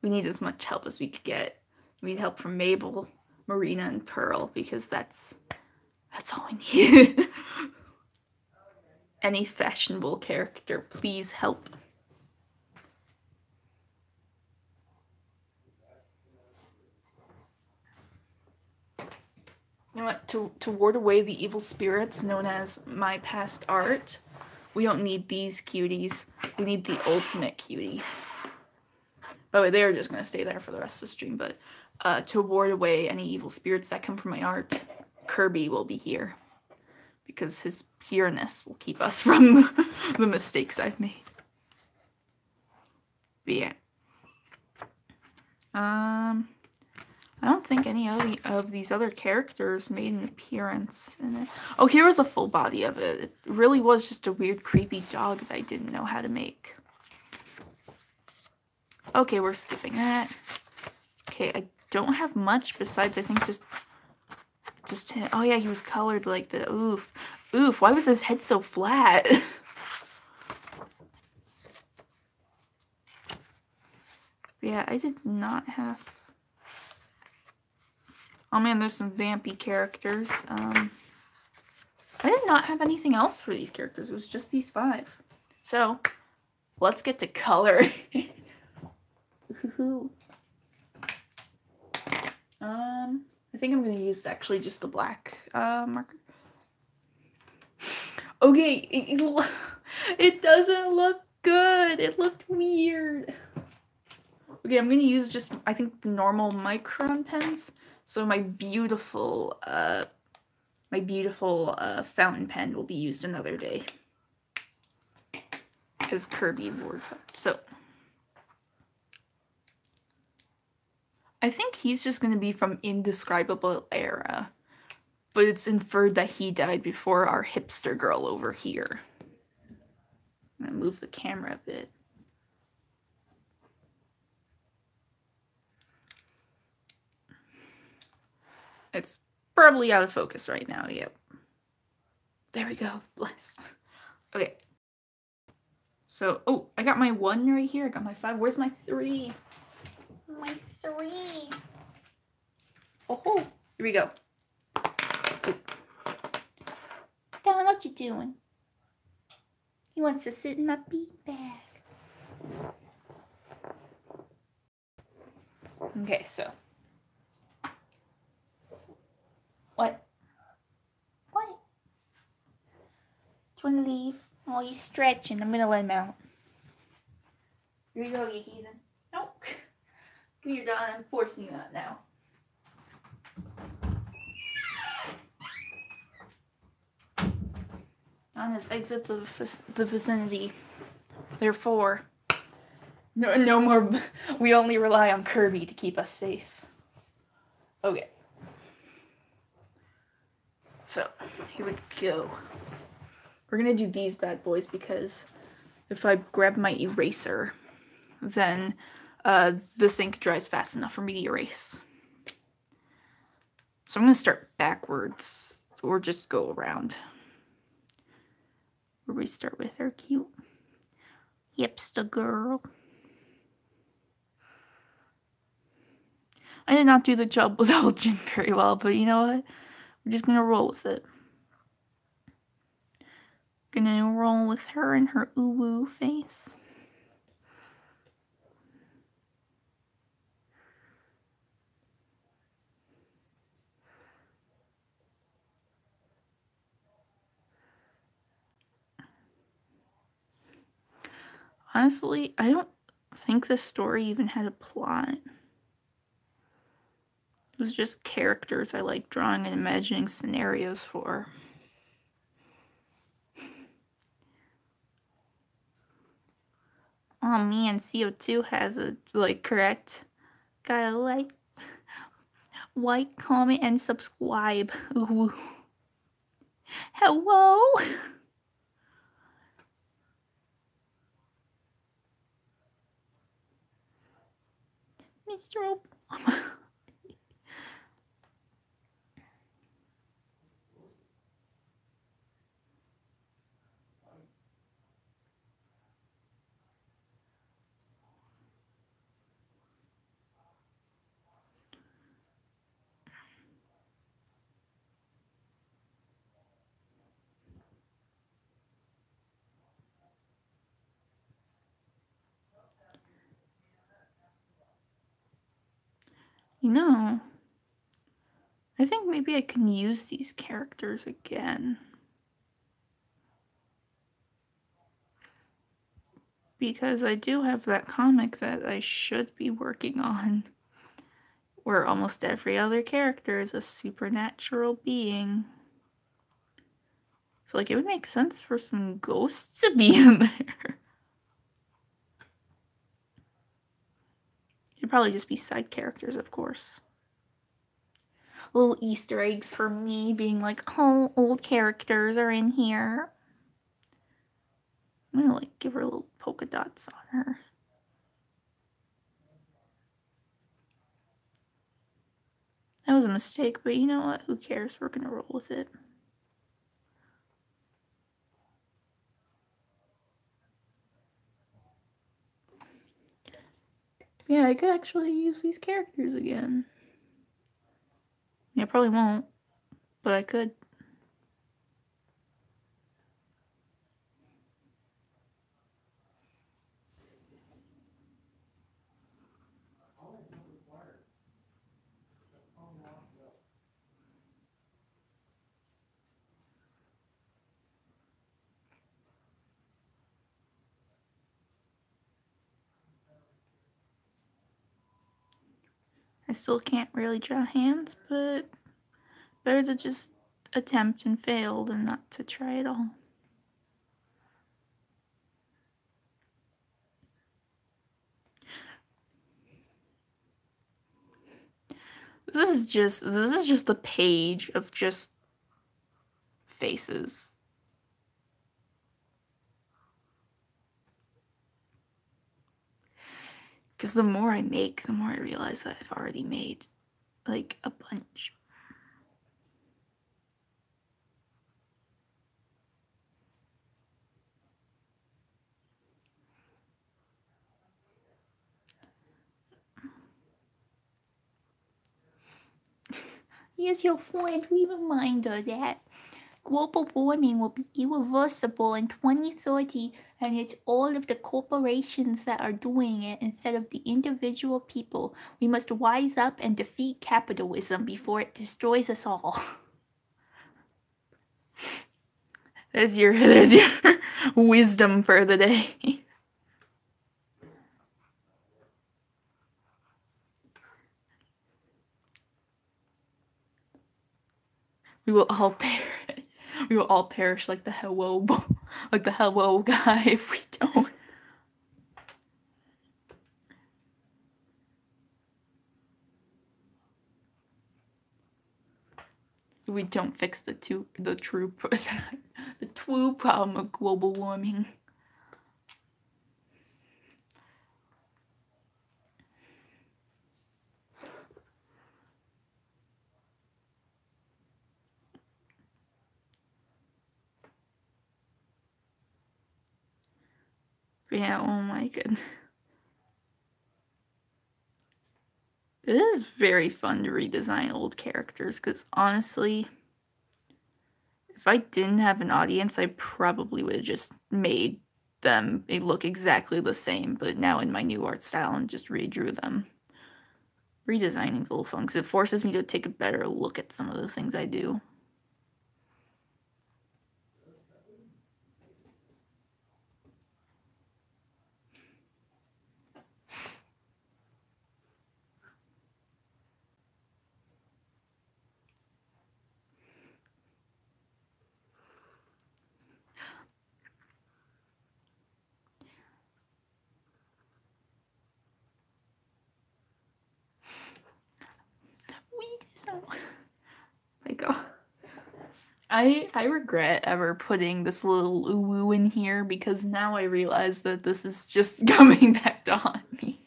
We need as much help as we could get. We need help from Mabel. Marina and Pearl, because that's all I need. Any fashionable character, please help. You know what? To ward away the evil spirits known as my past art, we don't need these cuties. We need the ultimate cutie. By the way, they're just gonna stay there for the rest of the stream, but to ward away any evil spirits that come from my art, Kirby will be here. Because his pureness will keep us from the mistakes I've made. But yeah. I don't think any of these other characters made an appearance in it. Oh, here was a full body of it. It really was just a weird, creepy dog that I didn't know how to make. Okay, we're skipping that. Okay, I don't have much besides, I think, just oh yeah, he was colored like the oof. Oof, why was his head so flat? Yeah, I did not have... Oh man, there's some vampy characters. I did not have anything else for these characters. It was just these 5. So, let's get to color. I think I'm going to use actually just the black marker. Okay, it doesn't look good. It looked weird. Okay, I'm going to use just, I think, the normal micron pens. So my beautiful fountain pen will be used another day. As Kirby wards up. So I think he's just going to be from Indescribable Era. But it's inferred that he died before our hipster girl over here. I'm going to move the camera a bit. It's probably out of focus right now, yep. There we go, bless. Okay. So, oh, I got my 1 right here. I got my 5. Where's my 3? My 3. Oh, here we go. Don, what you doing? He wants to sit in my beanbag. Okay, so. What? What? Do you want to leave? Oh, he's stretching. I'm gonna let him out. Here you go, you heathen. Nope. Come here, Don. I'm forcing you out now. Don has exit the vicinity. Therefore, no more. We only rely on Kirby to keep us safe. Okay. So, here we go. We're gonna do these bad boys because if I grab my eraser, then this ink dries fast enough for me to erase. So I'm gonna start backwards, or just go around. Where we start with our cute hipster girl. I did not do the job with Elgin very well, but you know what? We're just gonna roll with it. Gonna roll with her and her ooh-woo face. Honestly, I don't think this story even had a plot. It was just characters I like drawing and imagining scenarios for. Oh man, CO2 has a correct. Gotta like, comment, and subscribe. Ooh. Hello? Mr. Obama. You know, I think maybe I can use these characters again. Because I do have that comic that I should be working on, where almost every other character is a supernatural being. So, like, it would make sense for some ghosts to be in there. It'd probably just be side characters, of course. Little Easter eggs for me being like, oh, old characters are in here. I'm gonna, like, give her little polka dots on her. That was a mistake, but you know what? Who cares? We're gonna roll with it. Yeah, I could actually use these characters again. Yeah, I probably won't, but I could. I still can't really draw hands, but better to just attempt and fail than not to try at all. This is just the page of just faces. Because the more I make, the more I realize that I've already made, like, a bunch. Here's your friendly reminder that global warming will be irreversible in 2030, and it's all of the corporations that are doing it instead of the individual people. We must wise up and defeat capitalism before it destroys us all. There's your wisdom for the day. We will all perish. We will all perish like the hello guy if we don't. We don't fix the true problem of global warming. Yeah, oh my goodness. It is very fun to redesign old characters, because honestly, if I didn't have an audience, I probably would have just made them look exactly the same, but now in my new art style and just redrew them. Redesigning's a little fun, because it forces me to take a better look at some of the things I do. Like, oh. I regret ever putting this little ooh in here, because now I realize that this is just coming back to haunt me.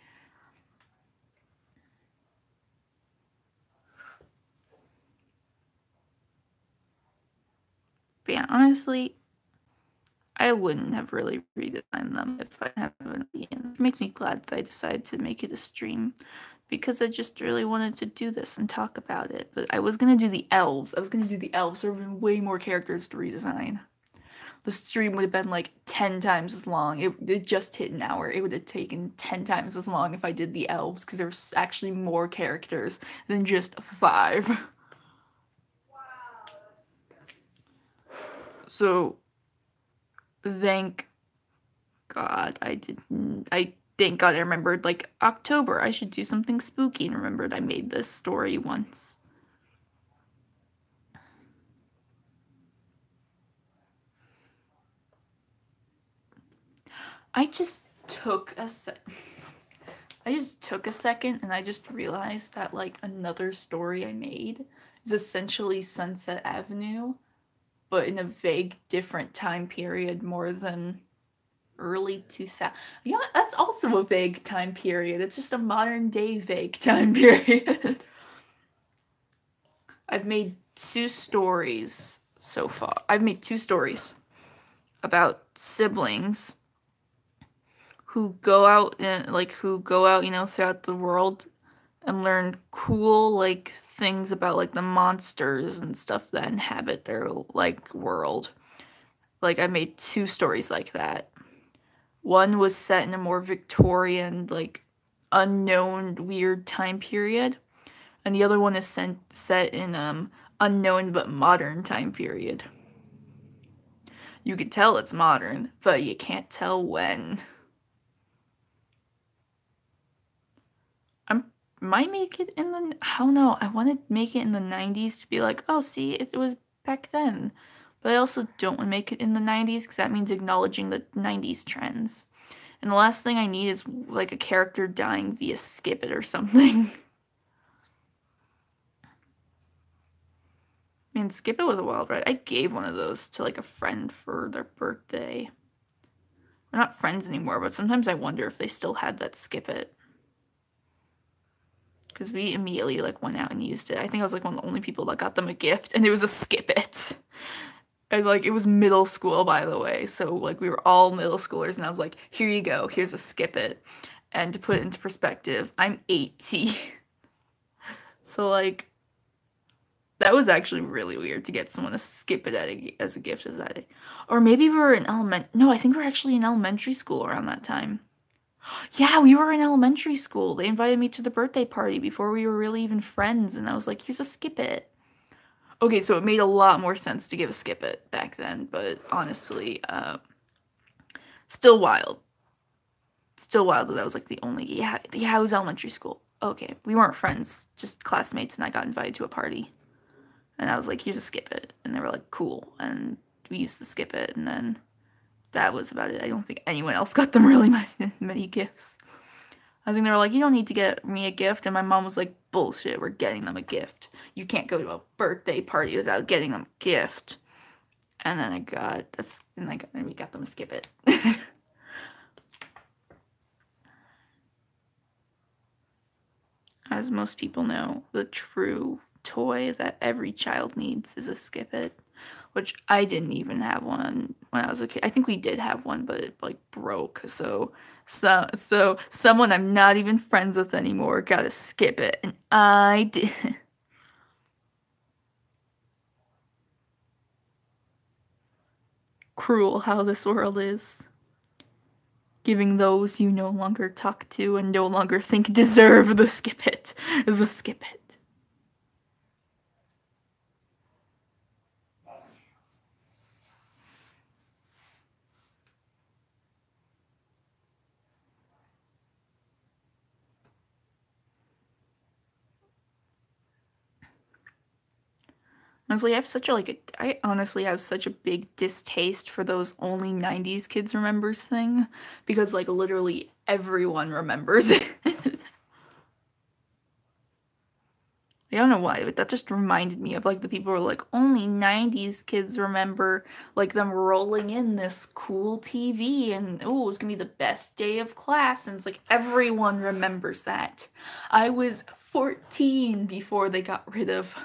But yeah, honestly, I wouldn't have really redesigned them if I have an audience. It makes me glad that I decided to make it a stream, because I just really wanted to do this and talk about it. But I was gonna do the elves. There have been way more characters to redesign. the stream would have been like 10 times as long. It just hit an hour. It would have taken 10 times as long if I did the elves, because there's actually more characters than just 5. So, thank God thank God I remembered, like, October, I should do something spooky, and remembered I made this story once. I just took a second and I just realized that, like, another story I made is essentially Sunset Avenue, but in a vague different time period, more than early 2000. Yeah, that's also a vague time period. It's just a modern day vague time period. I've made 2 stories so far. I've made 2 stories about siblings who go out and, like, you know, throughout the world and learn cool, like, things about, like, the monsters and stuff that inhabit their, like, world. Like, I made 2 stories like that. One was set in a more Victorian, like, unknown, weird time period, and the other one is set in unknown but modern time period. You can tell it's modern, but you can't tell when. I might make it in the, I don't know, I want to make it in the 90s to be like, oh, see, it was back then. But I also don't want to make it in the 90s because that means acknowledging the 90s trends. And the last thing I need is, like, a character dying via skip it or something. Man, skip it was a wild ride. I gave one of those to, like, a friend for their birthday. We're not friends anymore, but sometimes I wonder if they still had that skip it. Because we immediately, like, went out and used it. I think I was, like, one of the only people that got them a gift, and it was a skip it. And, like, it was middle school, by the way, so, like, we were all middle schoolers, and I was like, here you go, here's a skip it. And to put it into perspective, I'm 18. So, like, that was actually really weird to get someone to skip it as a gift as that. Or maybe we were in no, I think we were actually in elementary school around that time. Yeah, we were in elementary school. They invited me to the birthday party before we were really even friends, and I was like, here's a skip it. Okay, so it made a lot more sense to give a skip it back then, but honestly, still wild. Still wild that I was, like, the only, yeah, it was elementary school. Okay, we weren't friends, just classmates, and I got invited to a party. And I was like, here's a skip it. And they were like, cool. And we used to skip it, and then that was about it. I don't think anyone else got them really many gifts. I think they were like, you don't need to get me a gift. And my mom was like, bullshit, we're getting them a gift. You can't go to a birthday party without getting them a gift. And then we got them a skip it. As most people know, the true toy that every child needs is a skip it. Which I didn't even have one when I was a kid. I think we did have one, but it, like, broke. So someone I'm not even friends with anymore got to skip it, and I did. Cruel how this world is. Giving those you no longer talk to and no longer think deserve the skip it. The skip it. Honestly, I honestly have such a big distaste for those only 90s kids remembers thing, because, like, literally everyone remembers it. I don't know why, but that just reminded me of, like, the people who were like, only 90s kids remember, like, them rolling in this cool TV, and, oh, it's gonna be the best day of class, and it's like, everyone remembers that. I was 14 before they got rid of...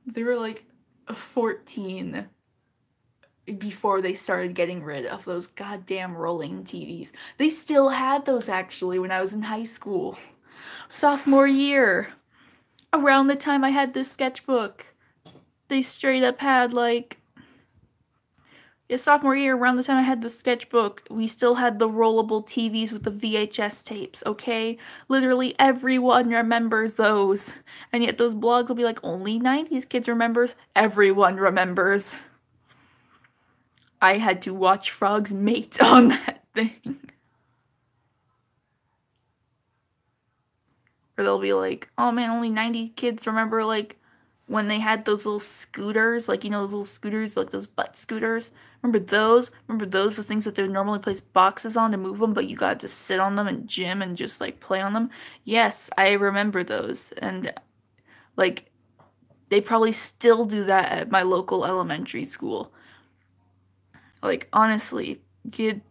They were, like, 14 before they started getting rid of those goddamn rolling TVs. They still had those, actually, when I was in high school. Sophomore year, around the time I had this sketchbook, they straight up had, like, Yeah, sophomore year, around the time I had the sketchbook, we still had the rollable TVs with the VHS tapes, okay? Literally everyone remembers those. And yet those blogs will be like, only 90s kids remembers. Everyone remembers. I had to watch frogs mate on that thing. Or they'll be like, oh man, only 90 kids remember, like, when they had those little scooters, like, you know, those little scooters, like those butt scooters. Remember those? Remember those, the things that they would normally place boxes on to move them, but you got to sit on them in gym and just, like, play on them? Yes, I remember those. And, like, they probably still do that at my local elementary school. Like, honestly, kid...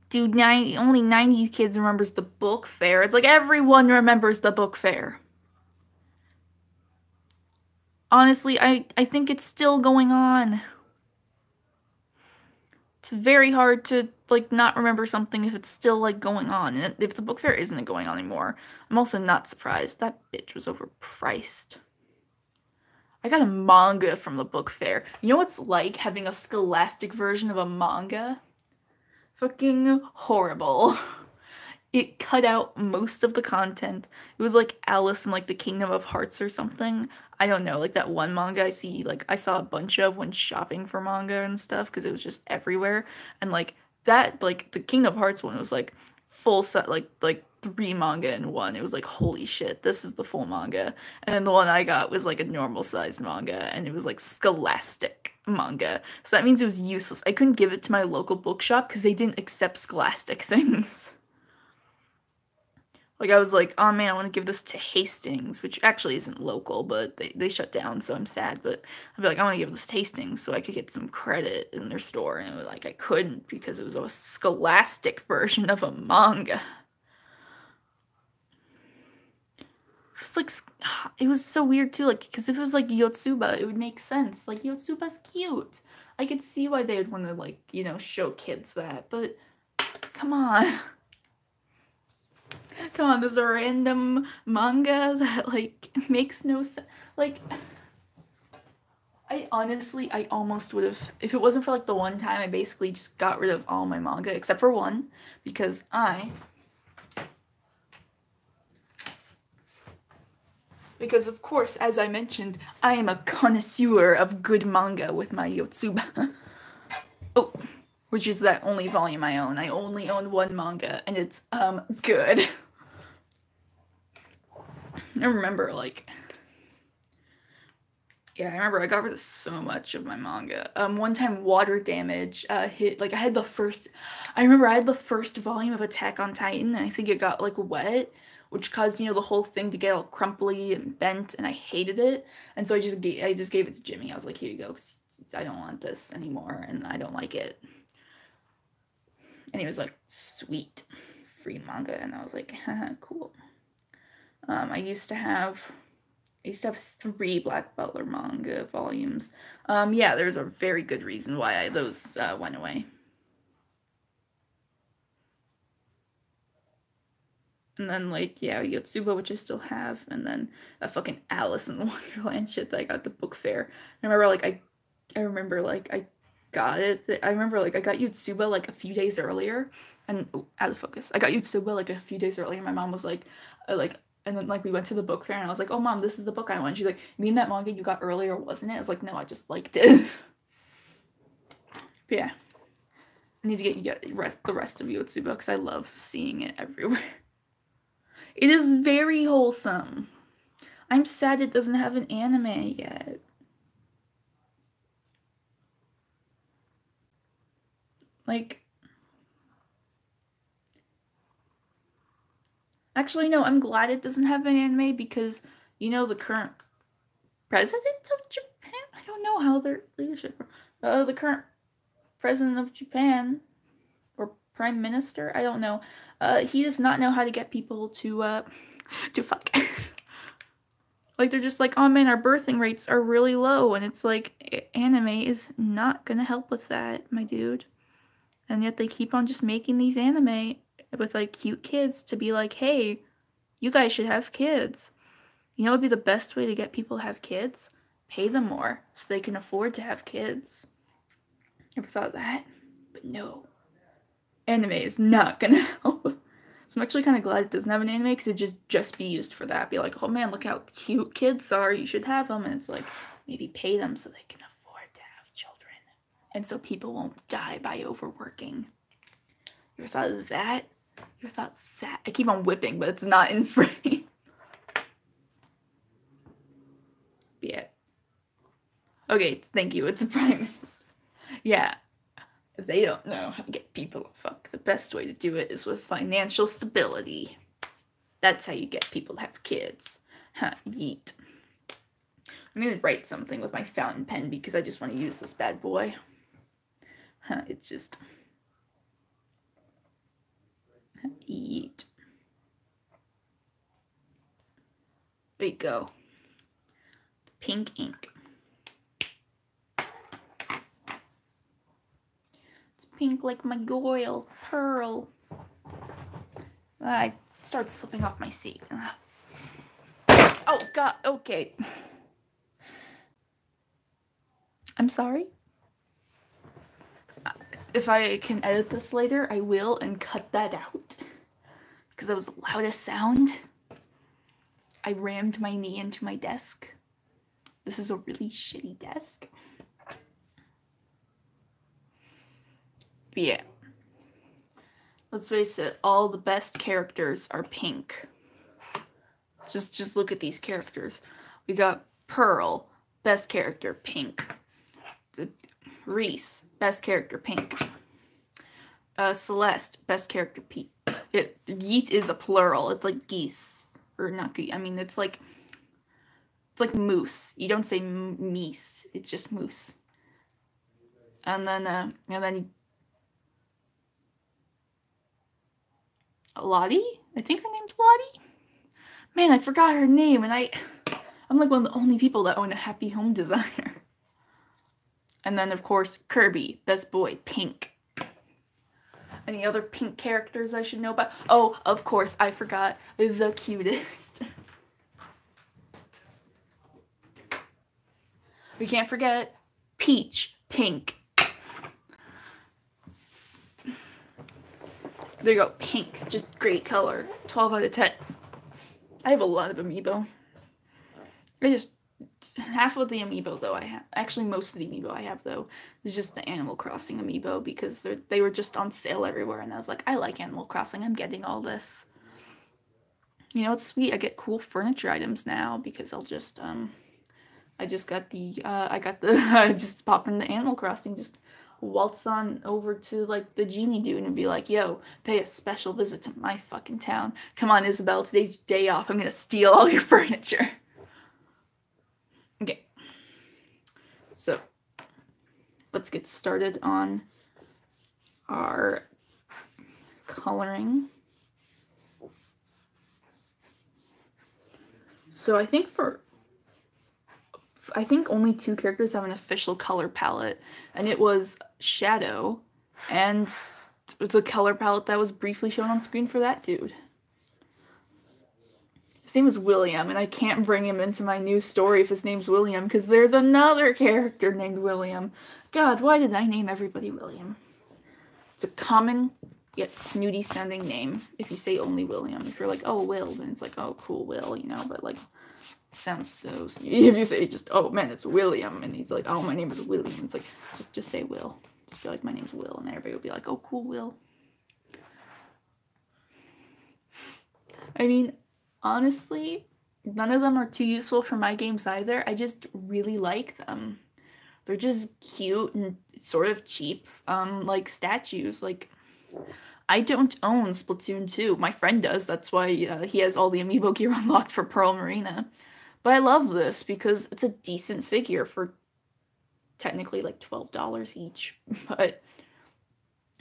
Dude, only 90 kids remembers the book fair. It's like everyone remembers the book fair. Honestly, I think it's still going on. It's very hard to, like, not remember something if it's still, like, going on. And if the book fair isn't going on anymore, I'm also not surprised. That bitch was overpriced. I got a manga from the book fair. You know what it's like having a scholastic version of a manga? Fucking horrible. It cut out most of the content. It was like Alice in like the Kingdom of Hearts or something. I don't know, like that one manga I see, like I saw a bunch of when shopping for manga and stuff because it was just everywhere. And like that, like the Kingdom of Hearts one was like full set, like 3 manga in one. It was like, holy shit, this is the full manga. And then the one I got was like a normal sized manga and it was like scholastic manga. So that means it was useless. I couldn't give it to my local bookshop because they didn't accept scholastic things. Like, I was like, oh man, I want to give this to Hastings, which actually isn't local, but they shut down, so I'm sad. But I'd be like, I want to give this to Hastings so I could get some credit in their store. And it was like, I couldn't because it was a scholastic version of a manga. It was like, it was so weird too, like, because if it was like Yotsuba, it would make sense. Like, Yotsuba's cute. I could see why they would want to, like, you know, show kids that, but come on. Come on, there's a random manga that, like, makes no sense. Like, I almost would have, if it wasn't for, like, the one time I basically just got rid of all my manga, except for one, because of course, as I mentioned, I am a connoisseur of good manga with my Yotsuba. Oh, which is that only volume I own. I only own one manga, and it's, good. I remember, like, yeah, I remember I got rid of so much of my manga. One time Water Damage, hit, like, I remember I had the first volume of Attack on Titan, and I think it got, like, wet, which caused, you know, the whole thing to get all crumply and bent, and I hated it, and so I just gave it to Jimmy. I was like, here you go, 'cause I don't want this anymore, and I don't like it. And he was like, sweet, free manga, and I was like, haha, cool. I used to have 3 Black Butler manga volumes. Yeah, there's a very good reason why those went away. And then, like, yeah, Yotsuba, which I still have, and then that fucking Alice in Wonderland shit that I got at the book fair. I remember, like, I remember, like, I got it. I remember, like, I got Yotsuba, like, a few days earlier, and, out of focus. I got Yotsuba, like, a few days earlier, my mom was like, and then, like, we went to the book fair, and I was like, oh, Mom, this is the book I want. She's like, you mean that manga you got earlier, wasn't it? I was like, no, I just liked it. But yeah. I need to get the rest of Yotsuba, because I love seeing it everywhere. It is very wholesome. I'm sad it doesn't have an anime yet. Like... Actually, no, I'm glad it doesn't have an anime because, you know, the current president of Japan? I don't know how their leadership... the current president of Japan, or prime minister? I don't know. He does not know how to get people to fuck. Like, they're just like, oh man, our birthing rates are really low, and it's like, anime is not gonna help with that, my dude. And yet they keep on just making these anime with, like, cute kids to be like, hey, you guys should have kids. You know what would be the best way to get people to have kids? Pay them more so they can afford to have kids. Ever thought of that? But no. Anime is not gonna help. So I'm actually kind of glad it doesn't have an anime, because it'd just be used for that. Be like, oh man, look how cute kids are, you should have them. And it's like, maybe pay them so they can afford to have children. And so people won't die by overworking. You ever thought of that? You ever thought of that? I keep on whipping, but it's not in frame. Yeah. Okay, thank you. It's a Primus. Yeah. If they don't know how to get people to fuck, the best way to do it is with financial stability. That's how you get people to have kids. Huh, yeet. I'm gonna write something with my fountain pen because I just want to use this bad boy. Huh, it's just... Yeet. There you go. Pink ink. It's pink like my Goyle pearl. I start slipping off my seat. Oh god, okay. I'm sorry. If I can edit this later, I will, and cut that out. Because that was the loudest sound. I rammed my knee into my desk. This is a really shitty desk. But yeah. Let's face it, all the best characters are pink. Just look at these characters. We got Pearl, best character, pink. Reese, best character, pink. Celeste, best character, pink. Yeet is a plural. It's like geese. Or not geese. I mean, it's like moose. You don't say meese. It's just moose. And then Lottie? I think her name's Lottie? Man, I forgot her name, and I'm like one of the only people that own a Happy Home designer. And then, of course, Kirby, best boy, pink. Any other pink characters I should know about? Oh, of course, I forgot the cutest. We can't forget Peach, pink. There you go, pink. Just great color. 12 out of 10. I have a lot of amiibo. Half of the amiibo, though, I have. Actually, most of the amiibo I have, though, is just the Animal Crossing amiibo, because they were just on sale everywhere, and I was like, I like Animal Crossing, I'm getting all this. You know, it's sweet, I get cool furniture items now, because I'll just, I just pop into Animal Crossing, just waltz on over to, like, the genie dude and be like, yo, pay a special visit to my fucking town. Come on, Isabelle, today's your day off, I'm gonna steal all your furniture. Okay, so let's get started on our coloring. So I think only 2 characters have an official color palette, and it was Shadow and the color palette that was briefly shown on screen for that dude. His name is William, and I can't bring him into my new story if his name's William, because there's another character named William. God, why did I name everybody William? It's a common yet snooty sounding name if you say only William. If you're like, oh, Will, then it's like, oh, cool, Will, you know, but like, sounds so snooty. If you say just, oh man, it's William, and he's like, oh, my name is William, it's like, just say Will. Just be like, my name's Will, and everybody will be like, oh, cool, Will. I mean, honestly, none of them are too useful for my games either. I just really like them. They're just cute and sort of cheap, like statues. Like, I don't own Splatoon 2. My friend does. That's why he has all the amiibo gear unlocked for Pearl Marina. But I love this because it's a decent figure for technically like $12 each. But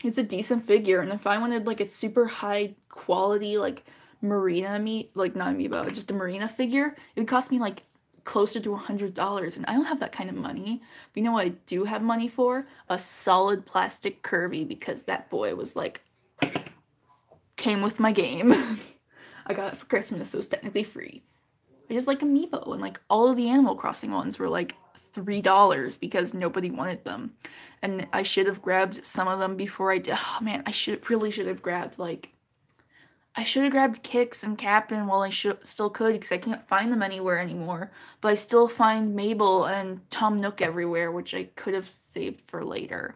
it's a decent figure, and if I wanted like a super high quality like Marina not amiibo, just a Marina figure, it would cost me like closer to $100, and I don't have that kind of money. But you know what I do have money for? A solid plastic Kirby, because that boy was like, came with my game. I got it for Christmas, so it was technically free. I just like Amiibo, and like all of the Animal Crossing ones were like $3 because nobody wanted them. And I should have grabbed some of them before I did. Oh man, really should have grabbed like I should have grabbed Kix and Captain while I still could because I can't find them anywhere anymore. But I still find Mabel and Tom Nook everywhere, which I could have saved for later.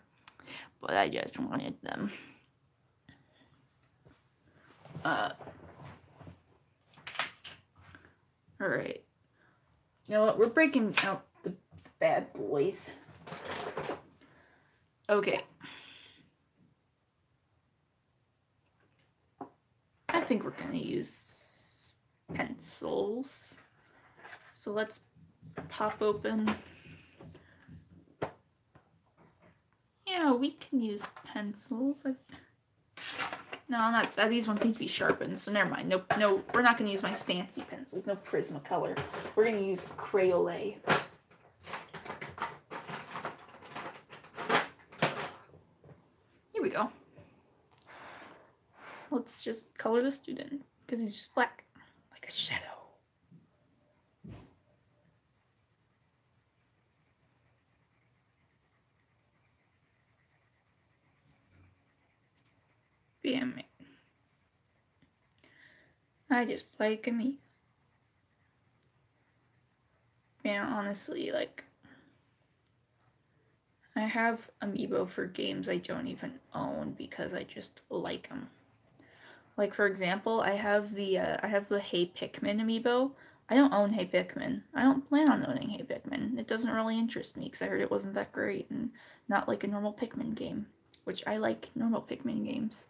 But I just wanted them. Alright. You know what? We're breaking out the bad boys. Okay. I think we're gonna use pencils. So let's pop open. Yeah, we can use pencils. No, not these ones need to be sharpened, so never mind. No, we're not gonna use my fancy pencils. No Prismacolor. We're gonna use Crayola. Here we go. Let's just color the student because he's just black, like a shadow. Damn it. I just like me. Man, honestly, like, I have Amiibo for games I don't even own because I just like them. Like, for example, I have the Hey Pikmin Amiibo. I don't own Hey Pikmin. I don't plan on owning Hey Pikmin. It doesn't really interest me because I heard it wasn't that great and not like a normal Pikmin game, which I like normal Pikmin games.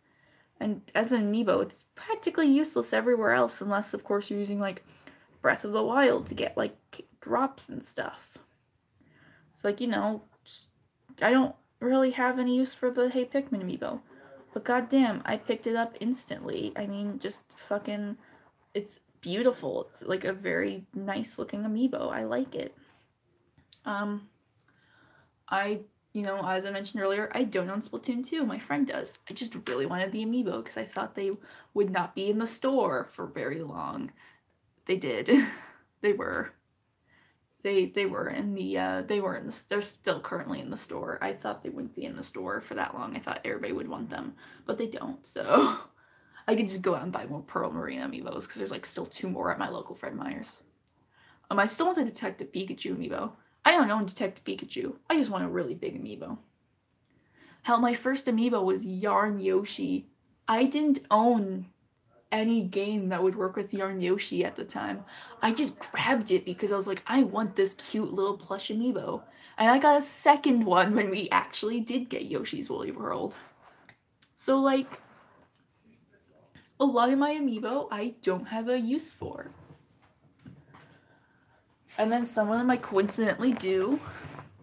And as an Amiibo, it's practically useless everywhere else unless, of course, you're using, like, Breath of the Wild to get, like, drops and stuff. So, like, you know, I don't really have any use for the Hey Pikmin Amiibo. But goddamn, I picked it up instantly. I mean, just fucking, it's beautiful. It's like a very nice looking Amiibo. I like it. You know, as I mentioned earlier, I don't own Splatoon 2. My friend does. I just really wanted the Amiibo because I thought they would not be in the store for very long. They did. They were. They were in the they're still currently in the store. I thought they wouldn't be in the store for that long. I thought everybody would want them, but they don't. So I could just go out and buy more Pearl Marine Amiibos because there's like still 2 more at my local Fred Meyer's. I still want the Detective Pikachu Amiibo. I don't own Detective Pikachu. I just want a really big Amiibo. Hell, my first Amiibo was Yarn Yoshi. I didn't own any game that would work with Yarn Yoshi at the time. I just grabbed it because I was like, I want this cute little plush Amiibo. And I got a second one when we actually did get Yoshi's Woolly World. So, like, a lot of my Amiibo I don't have a use for. And then some of them I coincidentally do,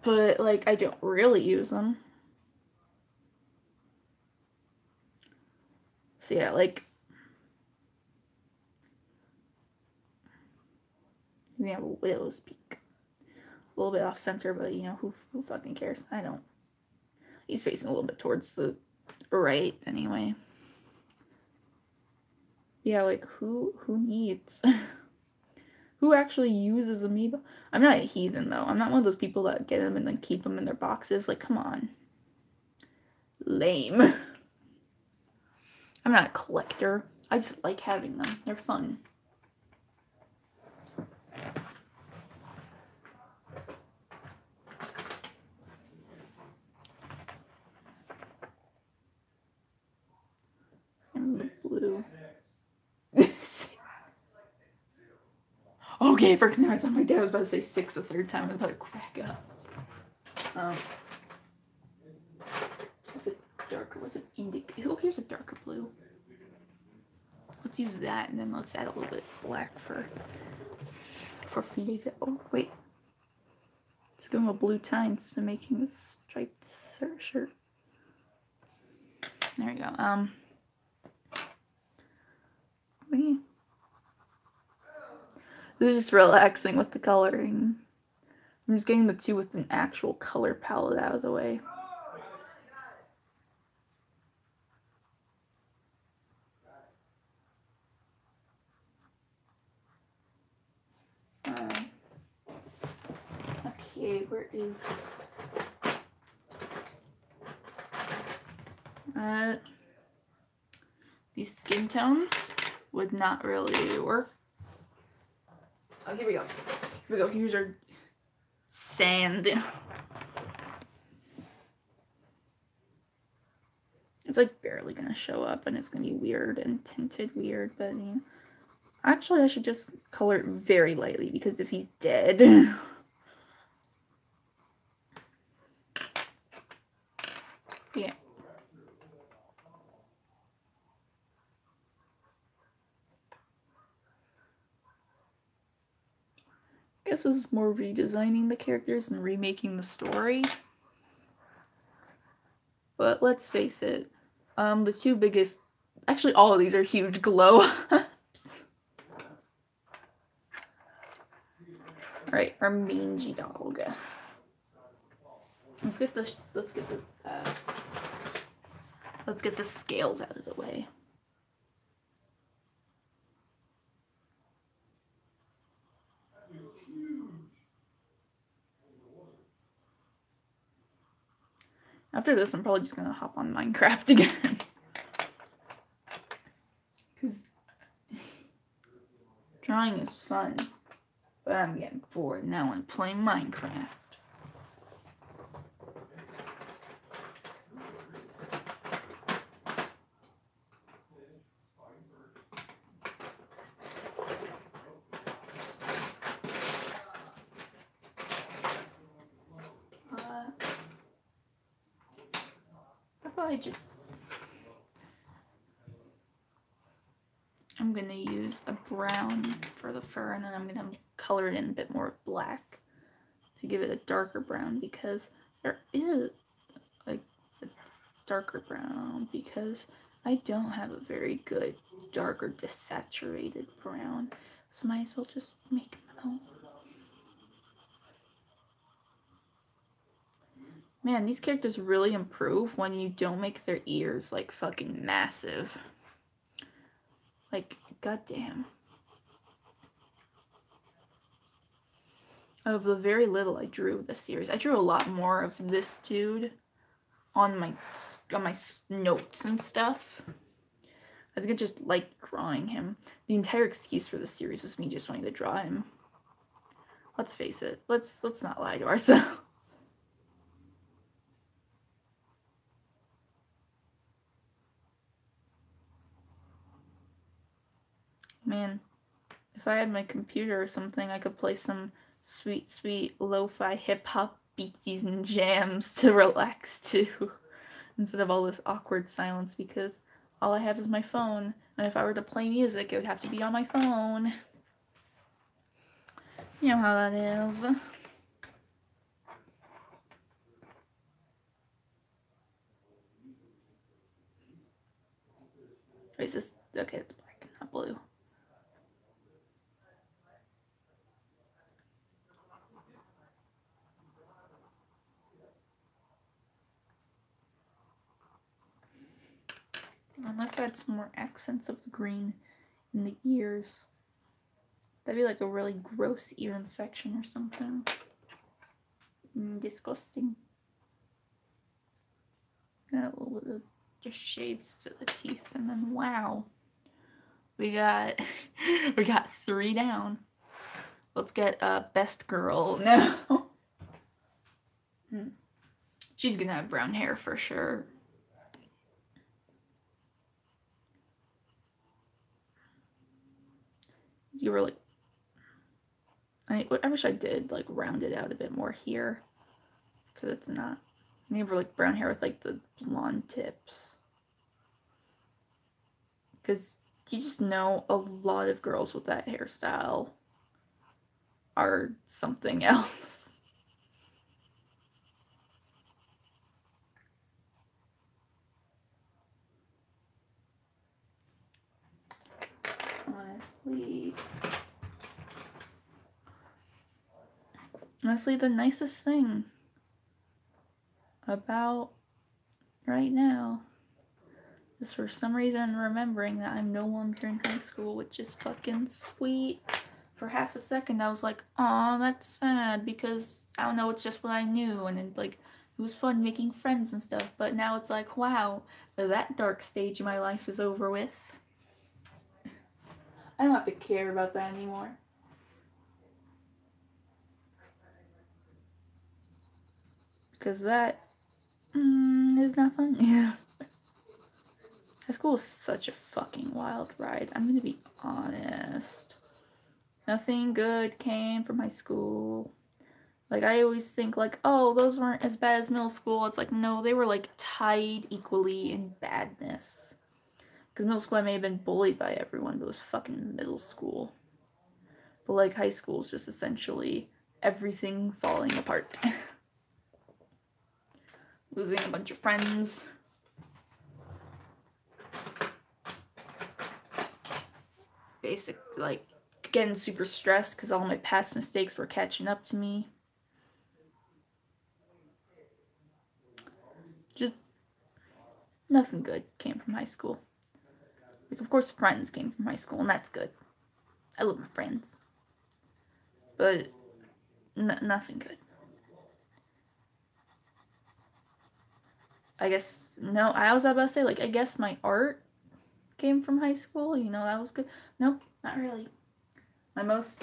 but, like, I don't really use them. So yeah, like, yeah, Widow's Peak. A little bit off center, but you know, who fucking cares? I don't. He's facing a little bit towards the right anyway. Yeah, like who needs? Who actually uses Amiibo? I'm not a heathen though. I'm not one of those people that get them and then keep them in their boxes. Like, come on. Lame. I'm not a collector. I just like having them. They're fun. And the blue. Okay, for a second I thought my dad was about to say 6 a third time. I was about to crack up. What's an indigo? Oh, here's a darker blue. Let's use that, and then let's add a little bit of black for flavor. Oh, wait. Let's give him a blue tie instead of making this striped shirt. There you go. This is just relaxing with the coloring. I'm just getting the 2 with an actual color palette out of the way. Okay, where is... These skin tones would not really work. Oh, here we go. Here we go. Here's our sand. It's like barely gonna show up and it's gonna be weird and tinted weird, but you know. Actually, I should just color it very lightly because if he's dead. Yeah. I guess this is more redesigning the characters and remaking the story. But let's face it, the two biggest, actually all of these are huge glow ups. Right, our mangy dog. Let's get the scales out of the way. After this, I'm probably just gonna hop on Minecraft again. Because drawing is fun, but I'm getting bored now and playing Minecraft. I'm gonna use a brown for the fur, and then I'm gonna color it in a bit more black to give it a darker brown, because there is a darker brown, because I don't have a very good dark or desaturated brown, so might as well just make my own. Man, these characters really improve when you don't make their ears like fucking massive. Like, goddamn. Of the very little I drew this series, I drew a lot more of this dude on my notes and stuff. I think I just liked drawing him. The entire excuse for this series was me just wanting to draw him. Let's face it. Let's not lie to ourselves. Man, if I had my computer or something, I could play some sweet, sweet lo-fi hip-hop beatsies and jams to relax to, instead of all this awkward silence, because all I have is my phone, and if I were to play music, it would have to be on my phone. You know how that is. Wait, is this... okay, it's black, not blue. And let's add some more accents of the green in the ears. That'd be like a really gross ear infection or something. Disgusting. Got a little bit of just shades to the teeth, and then wow, we got 3 down. Let's get best girl now. She's gonna have brown hair for sure. You were like, I wish I did like round it out a bit more here, because it's not. You have like brown hair with like the blonde tips, because you just know a lot of girls with that hairstyle are something else. Honestly, the nicest thing about right now is for some reason remembering that I'm no longer in high school, which is fucking sweet. for half a second I was like, "Aw, that's sad," because I don't know, it's just what I knew, and then like it was fun making friends and stuff. But now it's like, wow, that dark stage of my life is over with. I don't have to care about that anymore. Because that is not fun. Yeah. High school was such a fucking wild ride. I'm gonna be honest. Nothing good came from high school. Like, I always think, like, oh, those weren't as bad as middle school. It's like, no, they were, like, tied equally in badness. Because middle school, I may have been bullied by everyone, but it was fucking middle school. But, like, high school is just essentially everything falling apart. Losing a bunch of friends. Like, getting super stressed because all my past mistakes were catching up to me. Just nothing good came from high school. Like, of course, friends came from high school, and that's good. I love my friends. But nothing good. I guess, no, I was about to say, like, I guess my art came from high school. You know, that was good. Nope, not really. My most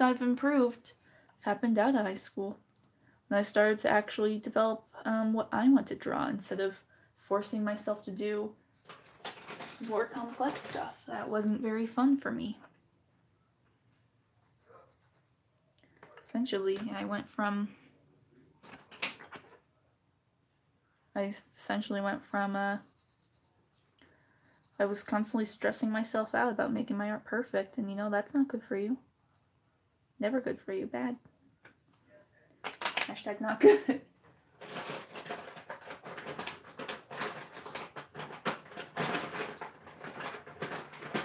I've improved has happened out of high school. And I started to actually develop what I want to draw instead of forcing myself to do more complex stuff. That wasn't very fun for me. Essentially, I essentially went from I was constantly stressing myself out about making my art perfect, and you know, that's not good for you. Never good for you. Bad. Hashtag not good.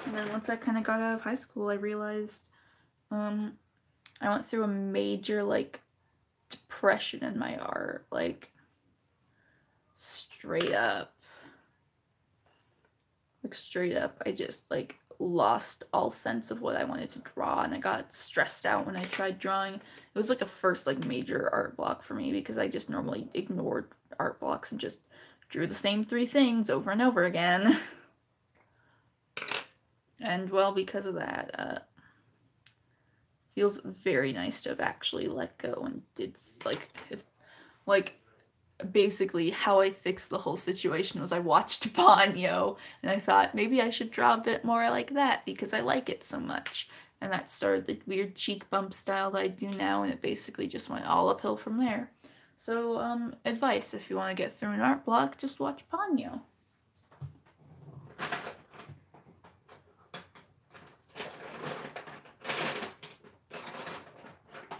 And then once I kind of got out of high school, I realized I went through a major, like, depression in my art. Like, straight up. Like, straight up, I just, like, lost all sense of what I wanted to draw, and I got stressed out when I tried drawing. It was, like, a first, like, major art block for me, because I just normally ignored art blocks and just drew the same 3 things over and over again. And, well, because of that, feels very nice to have actually let go and did, like, basically how I fixed the whole situation was I watched Ponyo, and I thought maybe I should draw a bit more like that because I like it so much. And that started the weird cheek bump style that I do now, and it basically just went all uphill from there. So, advice, if you want to get through an art block, just watch Ponyo.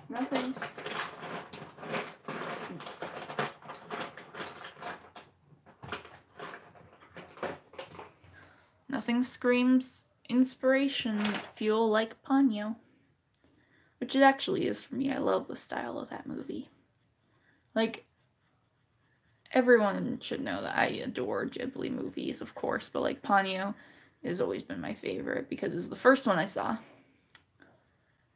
Nothing's... Nothing screams inspiration, fuel like Ponyo. Which it actually is for me. I love the style of that movie. Like, everyone should know that I adore Ghibli movies, of course, but, like, Ponyo has always been my favorite because it was the first one I saw.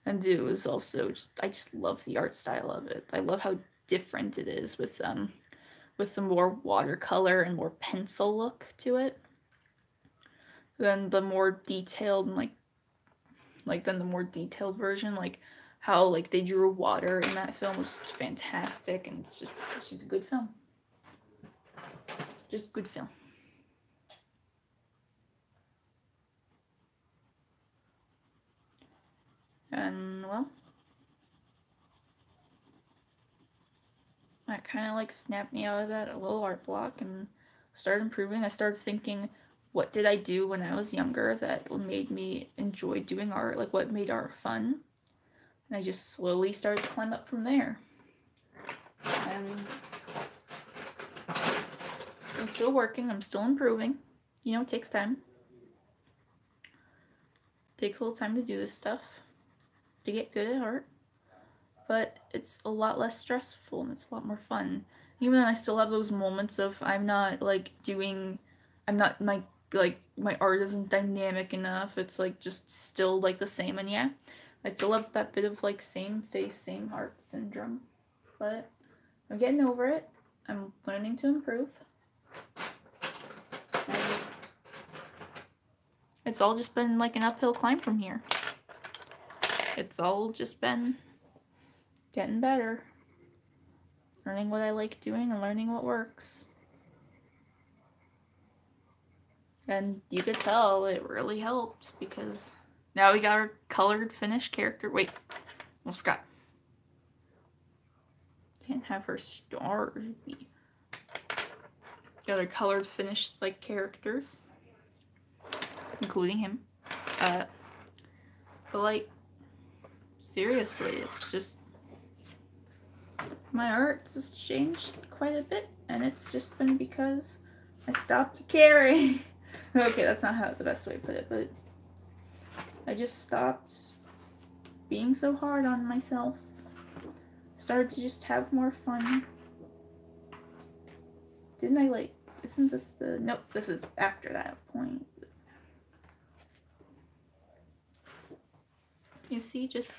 And it was also just, I just love the art style of it. I love how different it is with the more watercolor and more pencil look to it than the more detailed and than the more detailed version. Like how like they drew water in that film was fantastic, and it's just a good film. Just a good film. And well, that kind of like snapped me out of that little art block and started improving. I started thinking, what did I do when I was younger that made me enjoy doing art? Like, what made art fun? And I just slowly started to climb up from there. And I'm still working. I'm still improving. You know, it takes time. It takes a little time to do this stuff, to get good at art. But it's a lot less stressful and it's a lot more fun. Even then, I still have those moments of my like my art isn't dynamic enough. It's like just still like the same, and yeah, I still have that bit of like same face, same heart syndrome, but I'm getting over it. I'm learning to improve. And it's all just been like an uphill climb from here. It's all just been getting better. Learning what I like doing and learning what works. And you could tell it really helped because now we got our colored finished character. Wait, almost forgot. Can't have her stars be. Got our colored finished like characters, including him. But like, seriously, it's just my art has changed quite a bit, and it's just been because I stopped caring. Okay, that's not how the best way to put it, but I just stopped being so hard on myself. Started to just have more fun. Didn't I like, isn't this the, nope, this is after that point. You see, just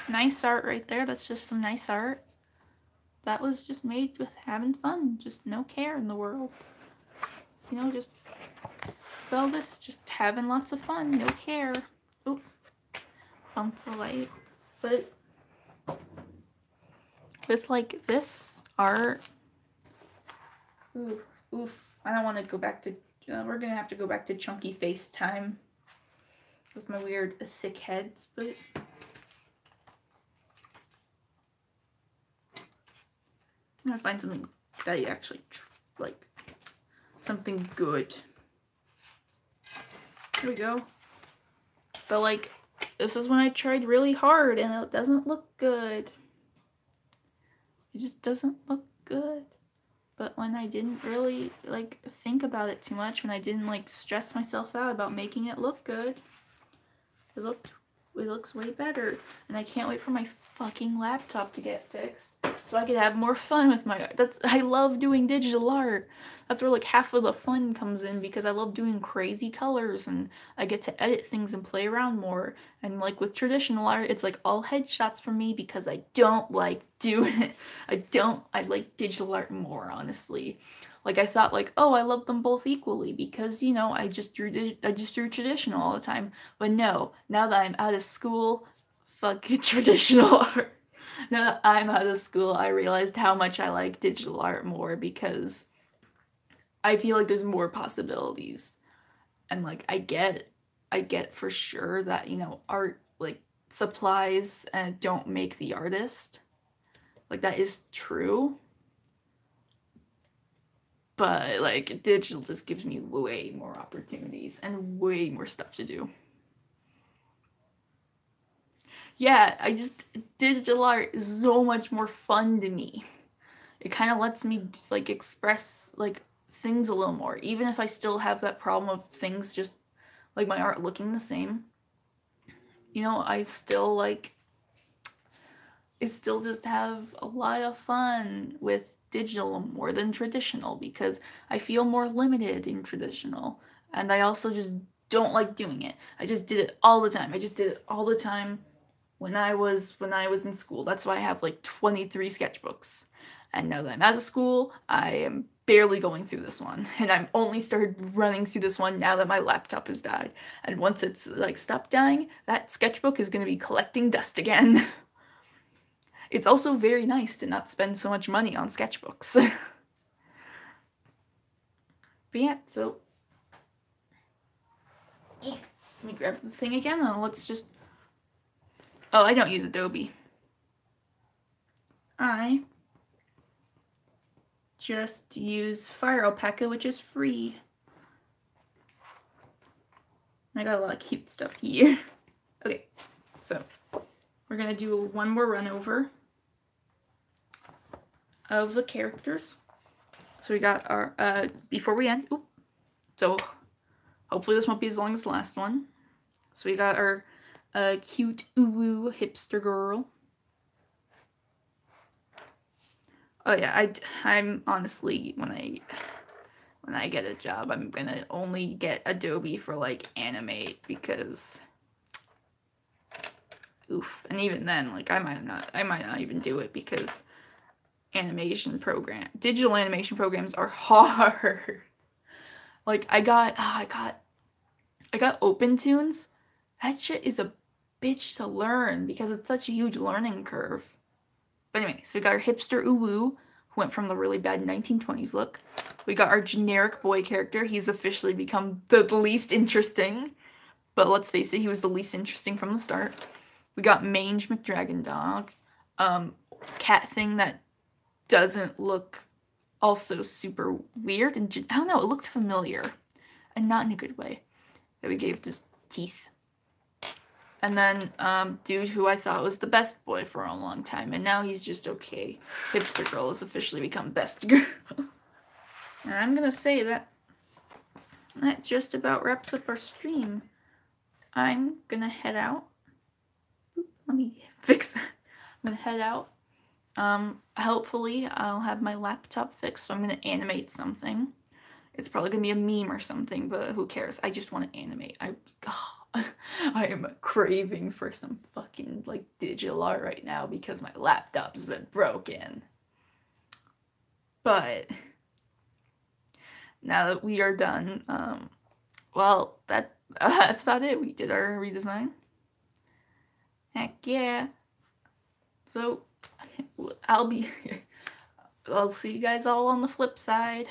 nice art right there. That's just some nice art. That was just made with having fun. Just no care in the world. You know, just all this, just having lots of fun, no care. Oop, bump the light. But with like this art, oof, I don't want to go back to, we're gonna have to go back to chunky face time with my weird thick heads, but I'm gonna find something that you actually like, something good. Here we go. But like, this is when I tried really hard and it doesn't look good. It just doesn't look good. But when I didn't really like think about it too much, when I didn't like stress myself out about making it look good, it looks way better. And I can't wait for my fucking laptop to get fixed so I could have more fun with my art. I love doing digital art. That's where like half of the fun comes in, because I love doing crazy colors and I get to edit things and play around more. And like with traditional art, it's like all headshots for me because I don't like doing it. I like digital art more, honestly. Like I thought like, oh, I love them both equally because, you know, I just drew traditional all the time. But no, now that I'm out of school, fuck traditional art. Now that I'm out of school, I realized how much I like digital art more because I feel like there's more possibilities. And like I get for sure that, you know, art like supplies don't make the artist. Like that is true. But like digital just gives me way more opportunities and way more stuff to do. Yeah, digital art is so much more fun to me. It kind of lets me just, like express like things a little more, even if I still have that problem of things just like my art looking the same. You know, I still just have a lot of fun with digital more than traditional because I feel more limited in traditional, and I also just don't like doing it. I just did it all the time. I just did it all the time when I was in school. That's why I have like 23 sketchbooks. And now that I'm out of school, I am barely going through this one. And I'm only started running through this one now that my laptop has died. And once it's like stopped dying, that sketchbook is going to be collecting dust again. It's also very nice to not spend so much money on sketchbooks. But yeah, so let me grab the thing again and let's just, oh, I don't use Adobe. I just use Fire Alpaca, which is free. I got a lot of cute stuff here. Okay, so we're gonna do one more run over of the characters. So we got our, before we end, so hopefully this won't be as long as the last one. So we got our cute uwu hipster girl. Oh yeah, I'm honestly, when I when I get a job, I'm gonna only get Adobe for like Animate because oof. And even then, like I might not even do it because digital animation programs are hard. Like I got OpenTunes. That shit is a bitch to learn because it's such a huge learning curve. But anyway, so we got our hipster Uwu, who went from the really bad 1920s look. We got our generic boy character. He's officially become the least interesting. But let's face it, he was the least interesting from the start. We got Mange McDragon Dog. Cat thing that doesn't look also super weird. And I don't know, it looked familiar. And not in a good way. That we gave this teeth. And then, dude who I thought was the best boy for a long time, and now he's just okay. Hipster girl has officially become best girl. And I'm gonna say that just about wraps up our stream. I'm gonna head out. Let me fix that. I'm gonna head out. Hopefully I'll have my laptop fixed, so I'm gonna animate something. It's probably gonna be a meme or something, but who cares? I just want to animate. I am craving for some fucking like digital art right now because my laptop's been broken. But now that we are done, well, that's about it. We did our redesign. Heck yeah. So I'll see you guys all on the flip side.